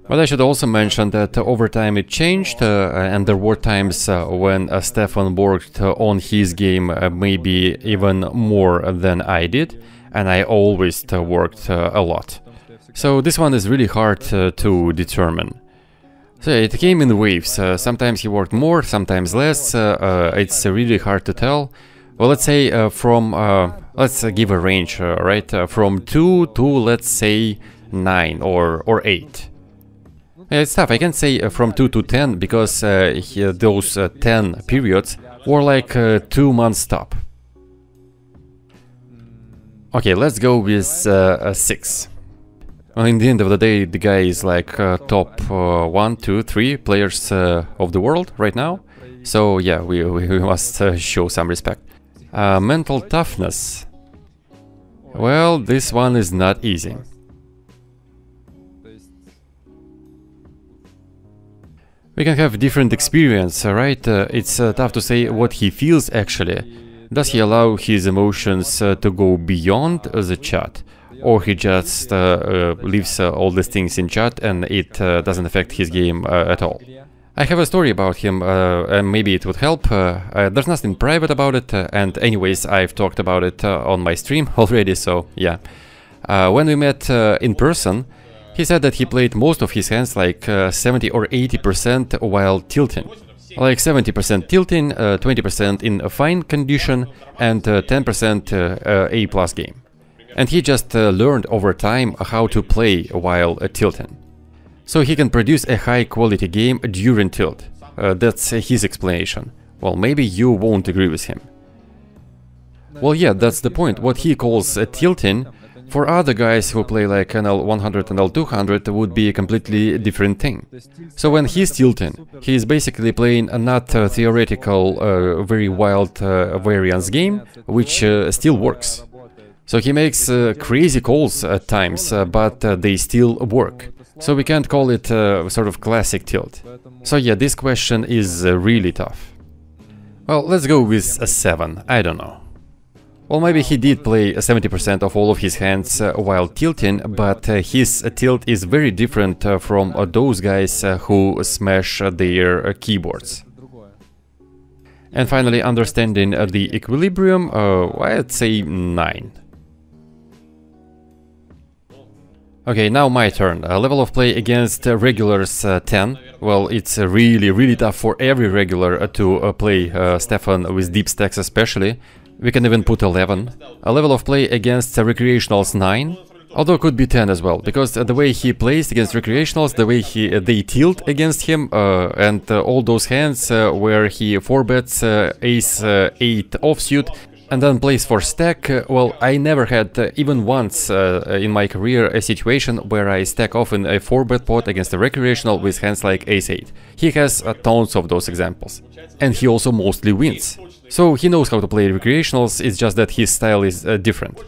But I should also mention that over time it changed, and there were times when Stefan worked on his game maybe even more than I did, and I always worked a lot. So this one is really hard to determine. So it came in waves. Sometimes he worked more, sometimes less. It's really hard to tell. Well, let's say let's give a range, right? From 2 to, let's say, 9 or 8. Yeah, it's tough. I can say from 2 to 10 because those 10 periods were like 2 months top. Okay, let's go with 6. Well, in the end of the day, the guy is like top 1, 2, 3 players of the world right now. So yeah, we must show some respect. Mental toughness. Well, this one is not easy. We can have different experience, right? It's tough to say what he feels actually. Does he allow his emotions to go beyond the chat? Or he just leaves all these things in chat and it doesn't affect his game at all. I have a story about him, and maybe it would help. There's nothing private about it, and anyways, I've talked about it on my stream already, so yeah. When we met in person, he said that he played most of his hands like 70 or 80% while tilting. Like 70% tilting, 20% in a fine condition, and 10% A+ game. And he just learned over time how to play while tilting. So he can produce a high quality game during tilt. That's his explanation. Well, maybe you won't agree with him. Well, yeah, that's the point. What he calls tilting, for other guys who play like NL100 and L200 would be a completely different thing. So when he's tilting, he's basically playing a not theoretical, very wild variance game, which still works. So he makes crazy calls at times, but they still work. So we can't call it sort of classic tilt. So yeah, this question is really tough. Well, let's go with a 7, I don't know. Well, maybe he did play 70% of all of his hands while tilting, but his tilt is very different from those guys who smash their keyboards. And finally, understanding the equilibrium, I'd say 9. Okay, now my turn. Level of play against regulars 10. Well, it's really tough for every regular to play Stefan with deep stacks especially. We can even put 11. A level of play against recreationals 9. Although could be 10 as well, because the way he plays against recreationals, the way they tilt against him, and all those hands where he 4-bets ace 8 offsuit, and then plays for stack. Well, I never had, even once in my career, a situation where I stack off in a 4-bet pot against a recreational with hands like ace-8. He has tons of those examples. And he also mostly wins. So he knows how to play recreationals, it's just that his style is different.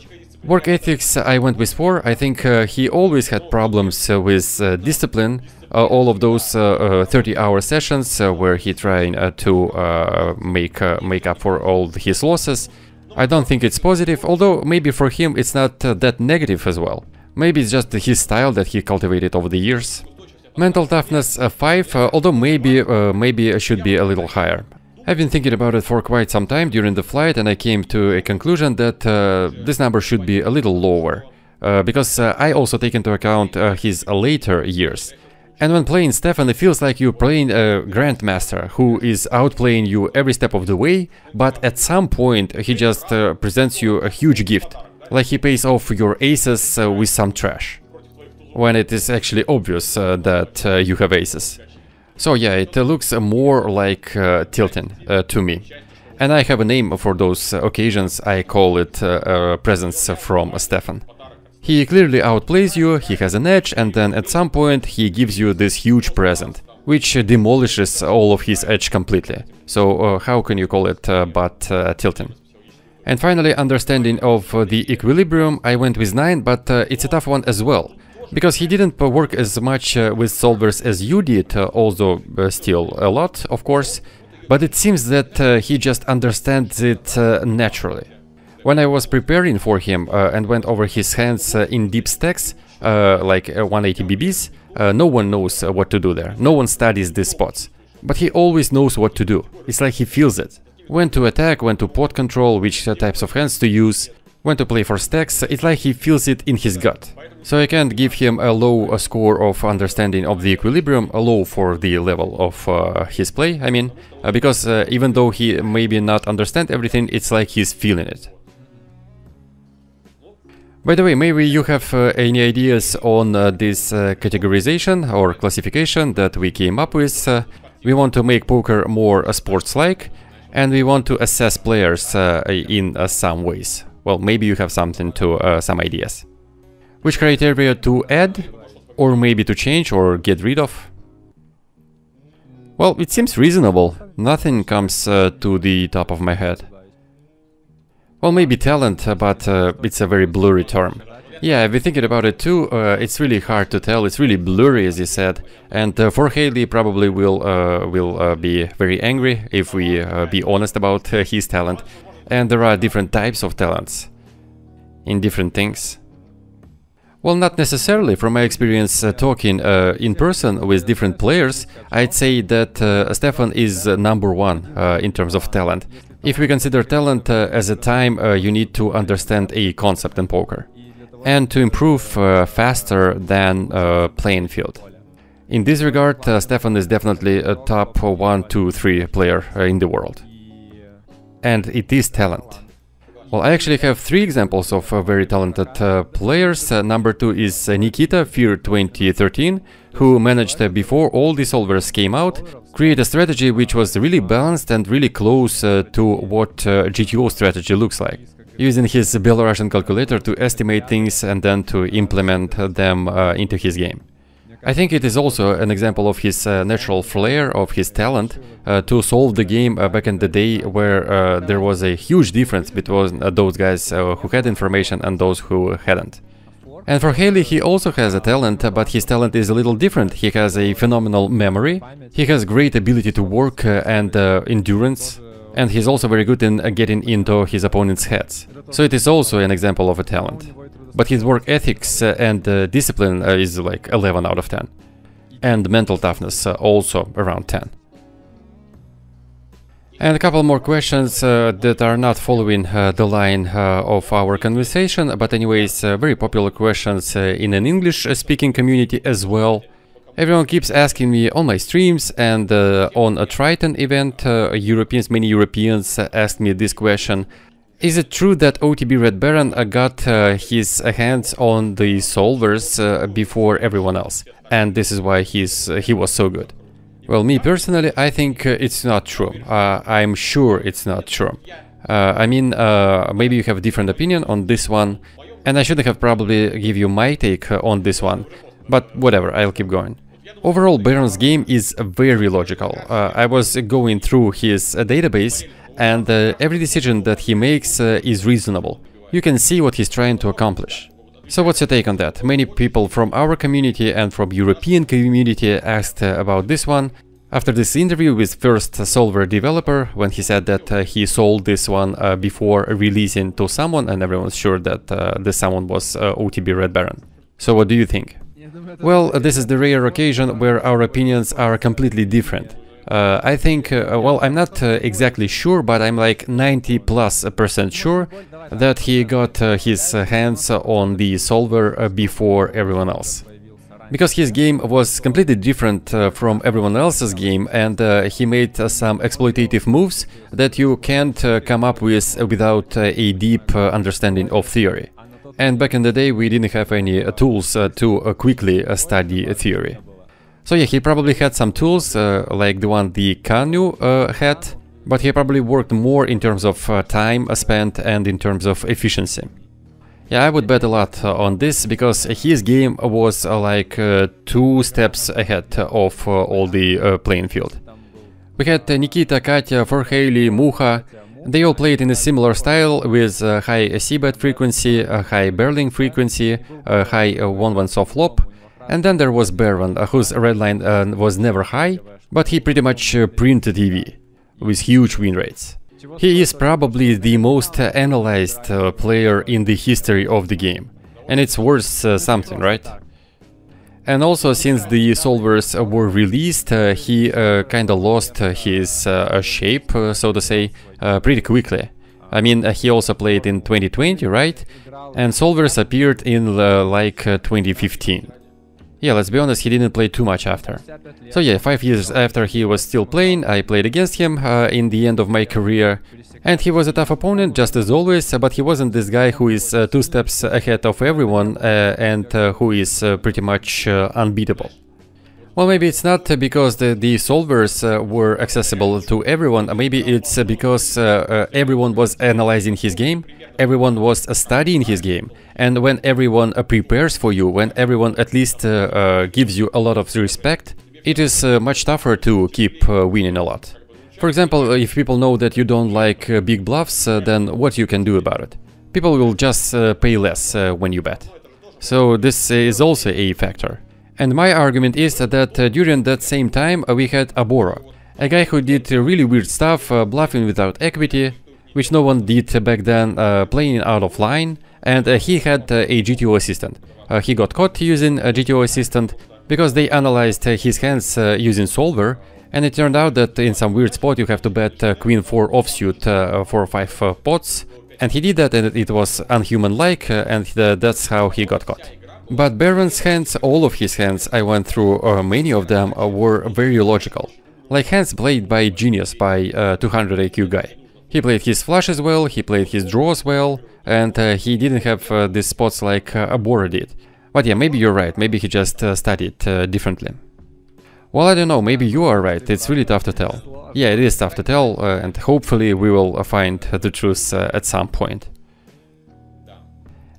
Work ethics, I went with 4. I think he always had problems with discipline. All of those 30-hour sessions where he trying to make up for all his losses. I don't think it's positive, although maybe for him it's not that negative as well. Maybe it's just his style that he cultivated over the years. Mental toughness 5, although maybe it should be a little higher. I've been thinking about it for quite some time during the flight, and I came to a conclusion that this number should be a little lower, because I also take into account his later years. And when playing Stefan, it feels like you're playing a grandmaster who is outplaying you every step of the way, but at some point he just presents you a huge gift, like he pays off your aces with some trash, when it is actually obvious that you have aces. So yeah, it looks more like tilting to me. And I have a name for those occasions. I call it presents from Stefan. He clearly outplays you, he has an edge, and then at some point he gives you this huge present, which demolishes all of his edge completely. So how can you call it but tilting? And finally, understanding of the equilibrium, I went with 9, but it's a tough one as well. Because he didn't work as much with solvers as you did, although still a lot, of course, but it seems that he just understands it naturally. When I was preparing for him and went over his hands in deep stacks, like 180 BBs, no one knows what to do there, no one studies these spots. But he always knows what to do, it's like he feels it. When to attack, when to pot control, which types of hands to use, when to play for stacks, it's like he feels it in his gut. So I can't give him a low score of understanding of the equilibrium, a low for the level of his play, I mean, because even though he maybe not understand everything, it's like he's feeling it. By the way, maybe you have any ideas on this categorization or classification that we came up with. We want to make poker more sports-like, and we want to assess players in some ways. Well, maybe you have something to some ideas. Which criteria to add, or maybe to change or get rid of? Well, it seems reasonable. Nothing comes to the top of my head. Well, maybe talent, but it's a very blurry term. Yeah, I've been thinking about it too. It's really hard to tell. It's really blurry, as you said. And for Haley, probably will be very angry if we be honest about his talent. And there are different types of talents in different things. Well, not necessarily. From my experience talking in person with different players, I'd say that Stefan is #1 in terms of talent. If we consider talent as a time you need to understand a concept in poker. and to improve faster than playing field. In this regard, Stefan is definitely a top 1, 2, 3 player in the world. And it is talent. Well, I actually have 3 examples of very talented players. Number 2 is Nikita, Avr0ra, who managed, before all the solvers came out, create a strategy which was really balanced and really close to what GTO strategy looks like, using his Belarusian calculator to estimate things and then to implement them into his game. I think it is also an example of his natural flair, of his talent to solve the game back in the day, where there was a huge difference between those guys who had information and those who hadn't. And for Haley, he also has a talent, but his talent is a little different. He has a phenomenal memory, he has great ability to work and endurance, and he's also very good in getting into his opponent's heads. So it is also an example of a talent. But his work ethics and discipline is like 11 out of 10. And mental toughness also around 10. And a couple more questions that are not following the line of our conversation, but anyways, very popular questions in an English-speaking community as well. Everyone keeps asking me on my streams, and on a Triton event, many Europeans asked me this question. Is it true that OTB Red Baron got his hands on the solvers before everyone else, and this is why he was so good? Well, me personally, I think it's not true. I'm sure it's not true. I mean, maybe you have a different opinion on this one, and I should have probably give you my take on this one, but whatever, I'll keep going. Overall, Baron's game is very logical. I was going through his database, and every decision that he makes is reasonable. You can see what he's trying to accomplish. So what's your take on that? Many people from our community and from European community asked about this one. After this interview with first solver developer, when he said that he sold this one before releasing to someone, and everyone's sure that the someone was OTB Red Baron. So what do you think? Well, this is the rare occasion where our opinions are completely different. I think, well, I'm not exactly sure, but I'm like 90+% sure that he got his hands on the solver before everyone else. Because his game was completely different from everyone else's game, and he made some exploitative moves that you can't come up with without a deep understanding of theory. And back in the day we didn't have any tools to quickly study theory. So yeah, he probably had some tools, like the one the Kanu had, but he probably worked more in terms of time spent and in terms of efficiency. Yeah, I would bet a lot on this, because his game was like 2 steps ahead of all the playing field. We had Nikita, Katya, Haley, Muha. They all played in a similar style with high C-bet frequency, high barreling frequency, high 1-1 soft flop. And then there was Baron, whose red line was never high, but he pretty much printed EV, with huge win rates. He is probably the most analyzed player in the history of the game, and it's worth something, right? And also, since the solvers were released, he kinda lost his shape, so to say, pretty quickly. I mean, he also played in 2020, right? And solvers appeared in like 2015. Yeah, let's be honest, he didn't play too much after. So yeah, 5 years after he was still playing, I played against him in the end of my career. And he was a tough opponent, just as always, but he wasn't this guy who is 2 steps ahead of everyone and who is pretty much unbeatable. Well, maybe it's not because the solvers were accessible to everyone, maybe it's because everyone was analyzing his game, everyone was studying his game, and when everyone prepares for you, when everyone at least gives you a lot of respect, it is much tougher to keep winning a lot. For example, if people know that you don't like big bluffs, then what you can do about it? People will just pay less when you bet. So this is also a factor. And my argument is that during that same time we had Avr0ra, a guy who did really weird stuff, bluffing without equity, which no one did back then, playing out of line, and he had a GTO assistant. He got caught using a GTO assistant because they analyzed his hands using solver, and it turned out that in some weird spot you have to bet queen 4 offsuit 4 or 5 pots, And he did that, and it was unhuman-like, and that's how he got caught. But Baron's hands, all of his hands, I went through many of them, were very logical. Like hands played by genius, by 200 IQ guy. He played his flushes well, he played his draws well, and he didn't have these spots like Avr0ra did. But yeah, maybe you're right, maybe he just studied differently. Well, I don't know, maybe you are right, it's really tough to tell. Yeah, it is tough to tell, and hopefully we will find the truth at some point.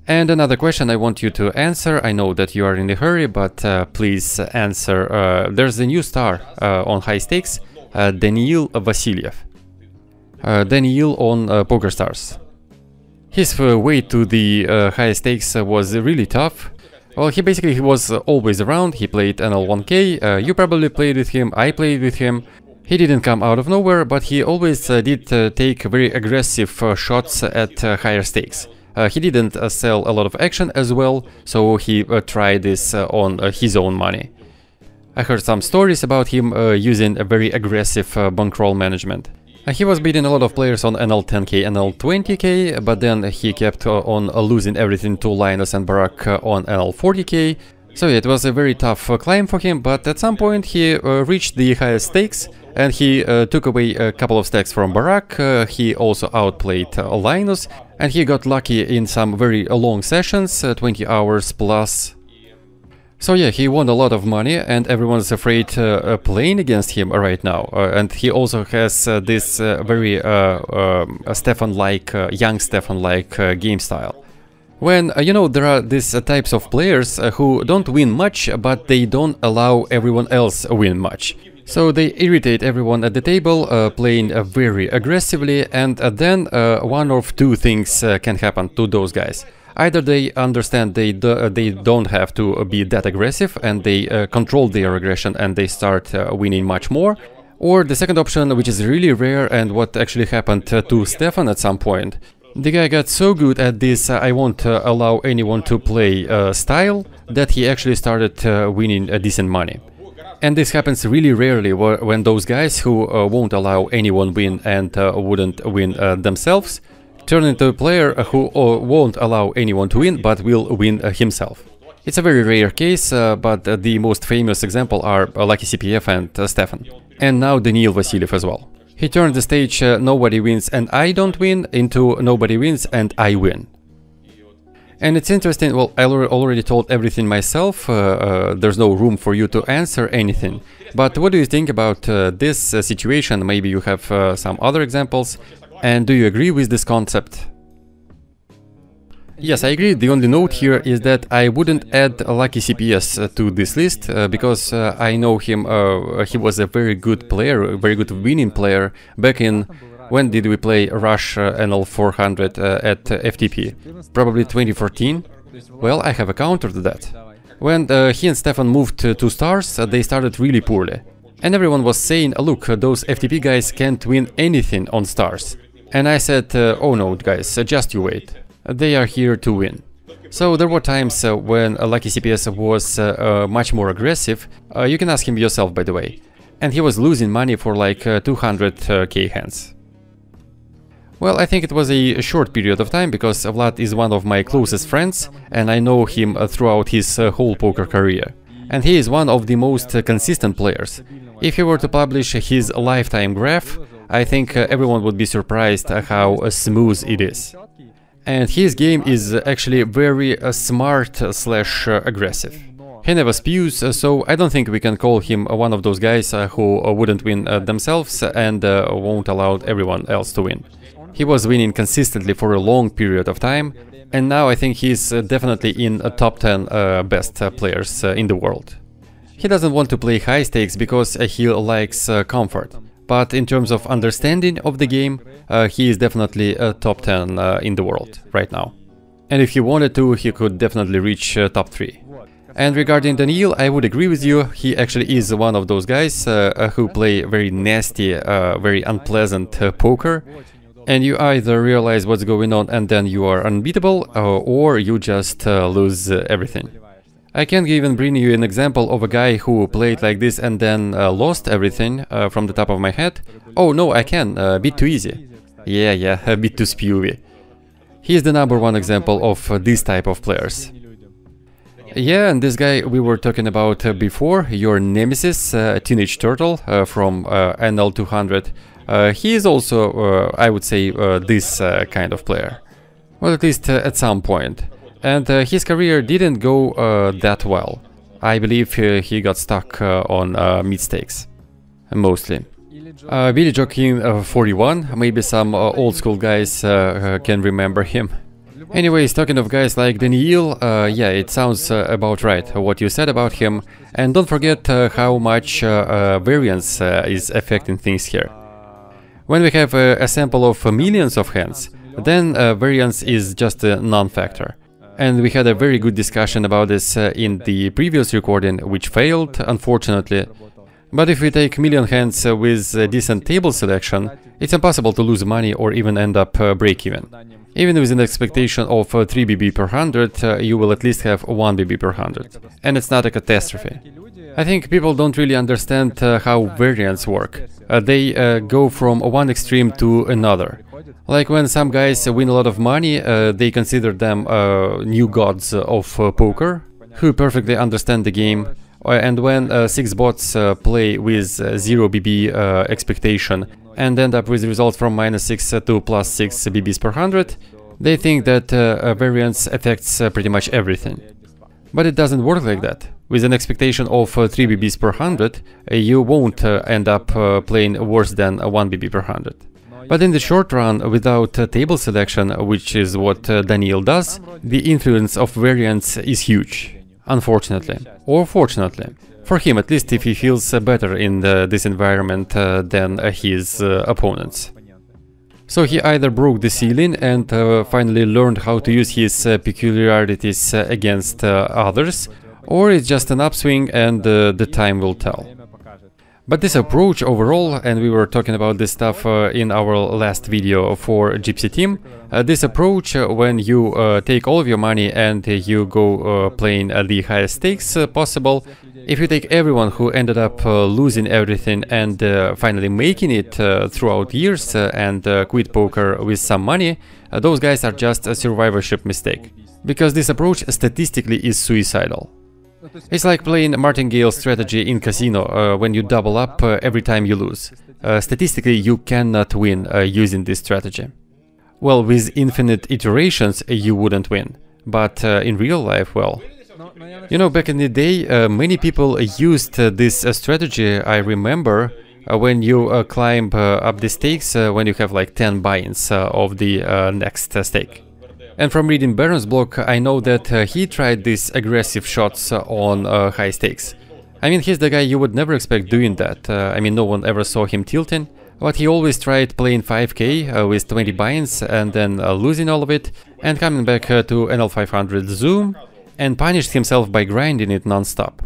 And another question I want you to answer, I know that you are in a hurry, but please answer. There's a new star on high stakes, Daniil Vasilyev. Daniil on PokerStars. His way to the high stakes was really tough. Well, he was always around, he played NL1K, you probably played with him, I played with him. He didn't come out of nowhere, but he always did take very aggressive shots at higher stakes. He didn't sell a lot of action as well, so he tried this on his own money. I heard some stories about him using a very aggressive bankroll management. He was beating a lot of players on NL10K, NL20K, but then he kept on losing everything to Linus and Barak on NL40K. So yeah, it was a very tough climb for him, but at some point he reached the highest stakes, and he took away a couple of stacks from Barak. He also outplayed Linus, and he got lucky in some very long sessions, 20 hours plus. So yeah, he won a lot of money, and everyone's afraid playing against him right now. And he also has this very Stefan-like, young Stefan-like game style. When, you know, there are these types of players who don't win much, but they don't allow everyone else win much. So they irritate everyone at the table, playing very aggressively, and then one of two things can happen to those guys. Either they understand they don't have to be that aggressive, and they control their aggression and they start winning much more. Or the second option, which is really rare, and what actually happened to Stefan at some point. The guy got so good at this I won't allow anyone to play style, that he actually started winning decent money. And this happens really rarely when those guys who won't allow anyone win and wouldn't win themselves turn into a player who won't allow anyone to win but will win himself. It's a very rare case, but the most famous example are Lucky CPF and Stefan. And now Daniil Vasilyev as well. He turned the stage nobody wins and I don't win into nobody wins and I win. And it's interesting, well, I already told everything myself, there's no room for you to answer anything. But what do you think about this situation? Maybe you have some other examples. And do you agree with this concept? Yes, I agree. The only note here is that I wouldn't add Lucky CPS to this list because I know him, he was a very good player, a very good winning player back in, when did we play Rush NL400 at FTP? Probably 2014? Well, I have a counter to that. When he and Stefan moved to 2 stars, they started really poorly. And everyone was saying, look, those FTP guys can't win anything on stars. And I said, oh no, guys, just you wait. They are here to win. So there were times when Lucky CPS was much more aggressive. You can ask him yourself, by the way. And he was losing money for like 200k hands. Well, I think it was a short period of time, because Vlad is one of my closest friends, and I know him throughout his whole poker career. And he is one of the most consistent players. If he were to publish his lifetime graph, I think everyone would be surprised how smooth it is. And his game is actually very smart / aggressive. He never spews, so I don't think we can call him one of those guys who wouldn't win themselves and won't allow everyone else to win. He was winning consistently for a long period of time, and now I think he's definitely in a top 10 best players in the world. He doesn't want to play high stakes because he likes comfort. But in terms of understanding of the game, he is definitely top 10 in the world right now. And if he wanted to, he could definitely reach top 3. And regarding Daniil, I would agree with you, he actually is one of those guys who play very nasty, very unpleasant poker. And you either realize what's going on and then you are unbeatable, or you just lose everything. I can even bring you an example of a guy who played like this and then lost everything from the top of my head. Oh no, I can, a bit too easy. Yeah, a bit too spewy. He is the #1 example of this type of players. Yeah, and this guy we were talking about before, your nemesis, Teenage Turtle from NL200, he is also, I would say, this kind of player. Well, at least at some point. And his career didn't go that well. I believe he got stuck on mistakes, mostly. Billy Joaquin 41, maybe some old school guys can remember him. Anyways, talking of guys like Daniil, yeah, it sounds about right what you said about him. And don't forget how much variance is affecting things here. When we have a sample of millions of hands, then variance is just a non-factor. And we had a very good discussion about this in the previous recording, which failed, unfortunately. But if we take million hands with a decent table selection, it's impossible to lose money or even end up break-even. Even with an expectation of 3 BB per 100, you will at least have 1 BB per 100. And it's not a catastrophe. I think people don't really understand how variants work. They go from one extreme to another. Like when some guys win a lot of money, they consider them new gods of poker, who perfectly understand the game. And when 6 bots play with 0 BB expectation and end up with results from -6 to +6 BBs per 100, they think that variance affects pretty much everything. But it doesn't work like that. With an expectation of 3 BBs per 100, you won't end up playing worse than 1 BB per 100. But in the short run, without table selection, which is what Daniil does, the influence of variance is huge. Unfortunately, or fortunately, for him at least, if he feels better in this environment than his opponents. So he either broke the ceiling and finally learned how to use his peculiarities against others, or it's just an upswing and the time will tell. But this approach overall, and we were talking about this stuff in our last video for Gypsy Team, this approach when you take all of your money and you go playing the highest stakes possible, if you take everyone who ended up losing everything and finally making it throughout years and quit poker with some money, those guys are just a survivorship mistake. Because this approach statistically is suicidal. It's like playing martingale strategy in casino when you double up every time you lose. Statistically, you cannot win using this strategy. Well, with infinite iterations, you wouldn't win. But in real life, well... You know, back in the day, many people used this strategy, I remember, when you climb up the stakes, when you have like 10 buy-ins of the next stake. And from reading Baron's blog, I know that he tried these aggressive shots on high stakes. I mean, he's the guy you would never expect doing that. I mean, no one ever saw him tilting, but he always tried playing 5k with 20 buy-ins and then losing all of it, and coming back to NL500 Zoom, and punished himself by grinding it non-stop.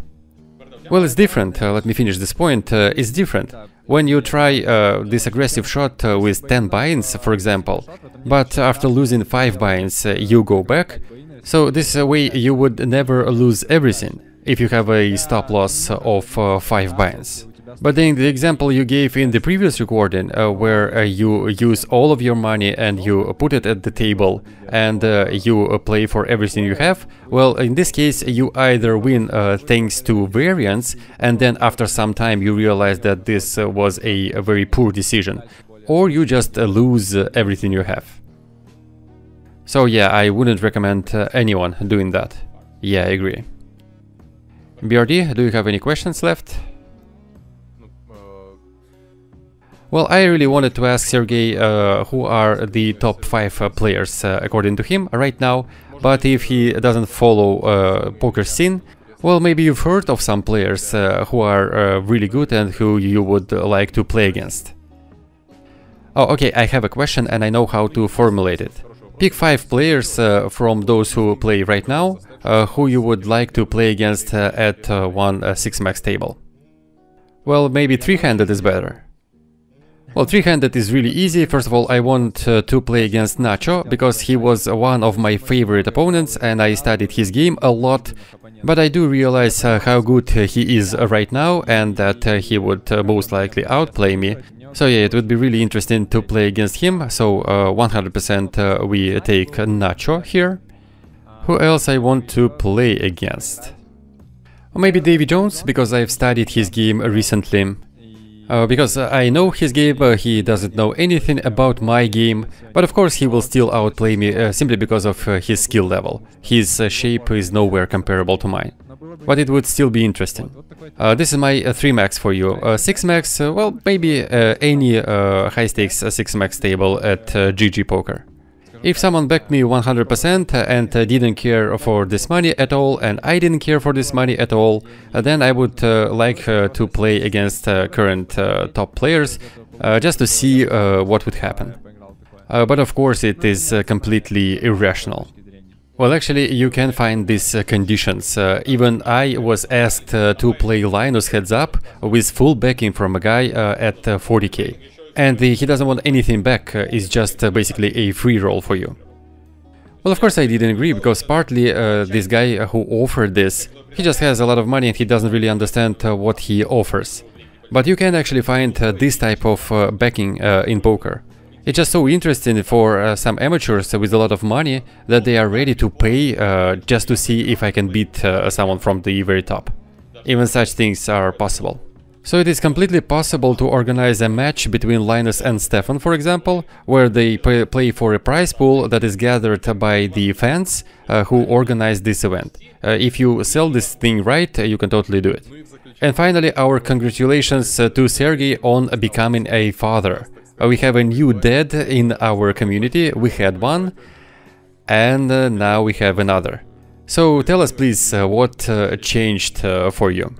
Well, it's different, let me finish this point, it's different. When you try this aggressive shot with 10 buy-ins, for example, but after losing 5 buy-ins you go back, so this way you would never lose everything if you have a stop loss of 5 buy-ins. But then the example you gave in the previous recording, where you use all of your money and you put it at the table and you play for everything you have, well, in this case you either win thanks to variance, and then after some time you realize that this was a very poor decision, or you just lose everything you have. So yeah, I wouldn't recommend anyone doing that. Yeah, I agree. BRD, do you have any questions left? Well, I really wanted to ask Sergey who are the top 5 players according to him right now, but if he doesn't follow poker scene, well, maybe you've heard of some players who are really good and who you would like to play against. Oh, okay, I have a question and I know how to formulate it. Pick 5 players from those who play right now who you would like to play against at one 6-max table. Well, maybe 3-handed is better. Well, 3-handed is really easy. First of all, I want to play against Nacho, because he was one of my favorite opponents and I studied his game a lot. But I do realize how good he is right now and that he would most likely outplay me. So yeah, it would be really interesting to play against him. So 100% we take Nacho here. Who else I want to play against? Or maybe Davy Jones, because I've studied his game recently. Because I know his game, he doesn't know anything about my game, but of course he will still outplay me simply because of his skill level. His shape is nowhere comparable to mine. But it would still be interesting. This is my 3 max for you. 6 max, well, maybe any high stakes 6 max table at GG Poker. If someone backed me 100% and didn't care for this money at all, and I didn't care for this money at all, then I would like to play against current top players just to see what would happen. But of course it is completely irrational. Well, actually, you can find these conditions. Even I was asked to play Linus heads up with full backing from a guy at 40k. And he doesn't want anything back, it's just basically a free roll for you. Well, of course I didn't agree, because partly this guy who offered this, he just has a lot of money and he doesn't really understand what he offers. But you can actually find this type of backing in poker. It's just so interesting for some amateurs with a lot of money that they are ready to pay just to see if I can beat someone from the very top. Even such things are possible. So it is completely possible to organize a match between Linus and Stefan, for example, where they play for a prize pool that is gathered by the fans who organize this event. If you sell this thing right, you can totally do it. And finally, our congratulations to Sergey on becoming a father. We have a new dad in our community, we had one, and now we have another. So tell us please what changed for you.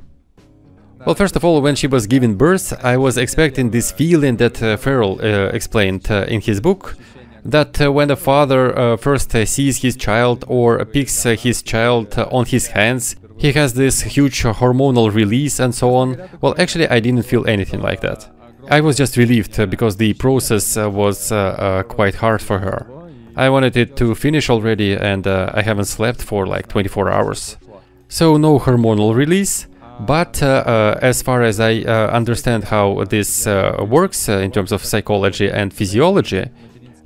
Well, first of all, when she was giving birth, I was expecting this feeling that Farrell explained in his book, that when a father first sees his child or picks his child on his hands, he has this huge hormonal release and so on. Well, actually, I didn't feel anything like that. I was just relieved because the process was quite hard for her. I wanted it to finish already, and I haven't slept for like 24 hours. So no hormonal release. But as far as I understand how this works in terms of psychology and physiology,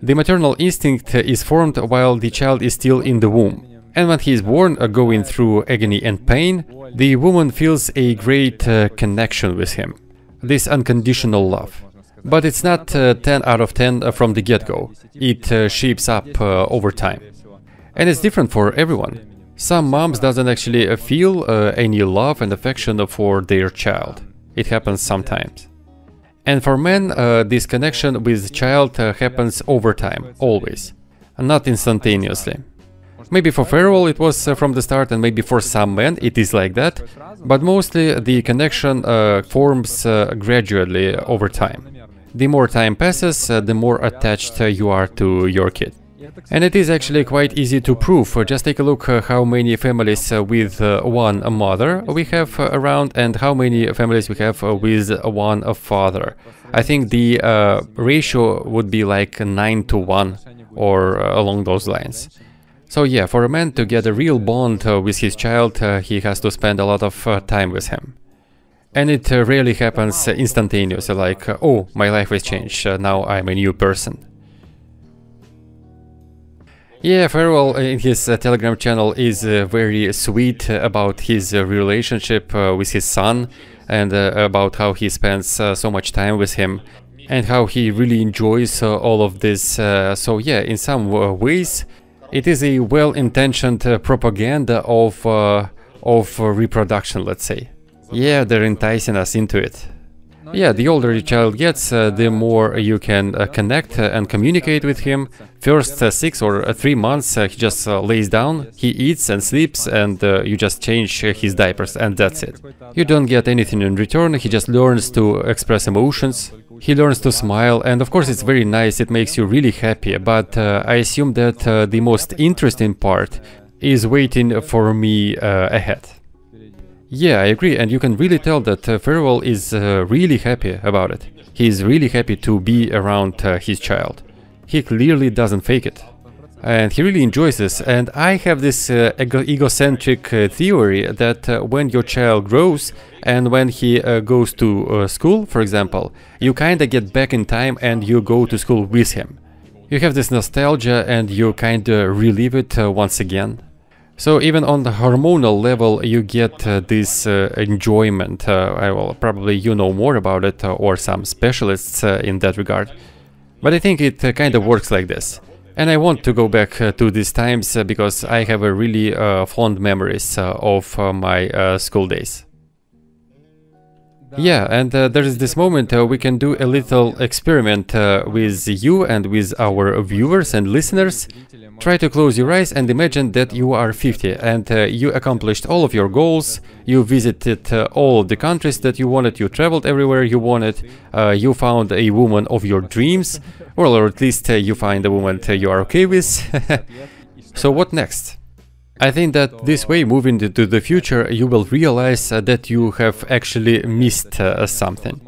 the maternal instinct is formed while the child is still in the womb. And when he is born, going through agony and pain, the woman feels a great connection with him. This unconditional love. But it's not 10 out of 10 from the get-go. It shapes up over time. And it's different for everyone. Some moms doesn't actually feel any love and affection for their child. It happens sometimes. And for men, this connection with child happens over time, always, not instantaneously. Maybe for Farrell it was from the start, and maybe for some men it is like that, but mostly the connection forms gradually over time. The more time passes, the more attached you are to your kid. And it is actually quite easy to prove. Just take a look how many families with one mother we have around and how many families we have with one father. I think the ratio would be like 9-to-1 or along those lines. So yeah, for a man to get a real bond with his child, he has to spend a lot of time with him. And it rarely happens instantaneously, like, oh, my life has changed, now I'm a new person. Yeah, Farrell in his Telegram channel is very sweet about his relationship with his son, and about how he spends so much time with him, and how he really enjoys all of this. So yeah, in some ways, it is a well-intentioned propaganda of reproduction, let's say. Yeah, they're enticing us into it. Yeah, the older your child gets, the more you can connect and communicate with him. First 6 or 3 months, he just lays down, he eats and sleeps, and you just change his diapers, and that's it. You don't get anything in return, he just learns to express emotions, he learns to smile, and of course it's very nice, it makes you really happy, but I assume that the most interesting part is waiting for me ahead. Yeah, I agree, and you can really tell that Farrell is really happy about it. He is really happy to be around his child. He clearly doesn't fake it. and he really enjoys this. And I have this egocentric theory that when your child grows and when he goes to school, for example, you kinda get back in time and you go to school with him. You have this nostalgia and you kinda relive it once again. So even on the hormonal level, you get this enjoyment. Probably you know more about it, or some specialists in that regard. But I think it kind of works like this. And I want to go back to these times because I have a really fond memories of my school days. Yeah, and there is this moment we can do a little experiment with you and with our viewers and listeners. Try to close your eyes and imagine that you are 50 and you accomplished all of your goals, you visited all of the countries that you wanted, you traveled everywhere you wanted, you found a woman of your dreams, well, or at least you find a woman you are okay with. So what next? I think that this way, moving into the future, you will realize that you have actually missed something.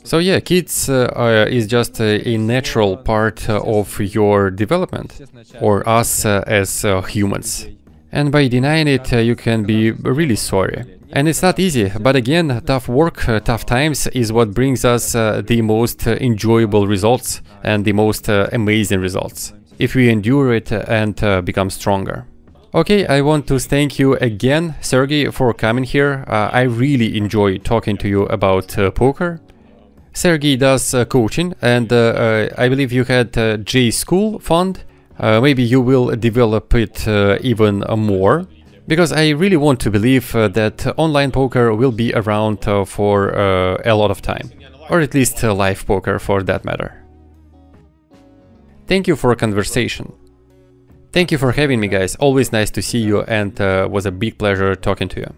So yeah, kids is just a natural part of your development, or us as humans. And by denying it, you can be really sorry. And it's not easy, but again, tough work, tough times is what brings us the most enjoyable results and the most amazing results, if we endure it and become stronger. Okay, I want to thank you again, Sergey, for coming here. I really enjoy talking to you about poker. Sergey does coaching, and I believe you had J School Fund. Maybe you will develop it even more, because I really want to believe that online poker will be around for a lot of time, or at least live poker for that matter. Thank you for a conversation. Thank you for having me, guys. Always nice to see you, and was a big pleasure talking to you.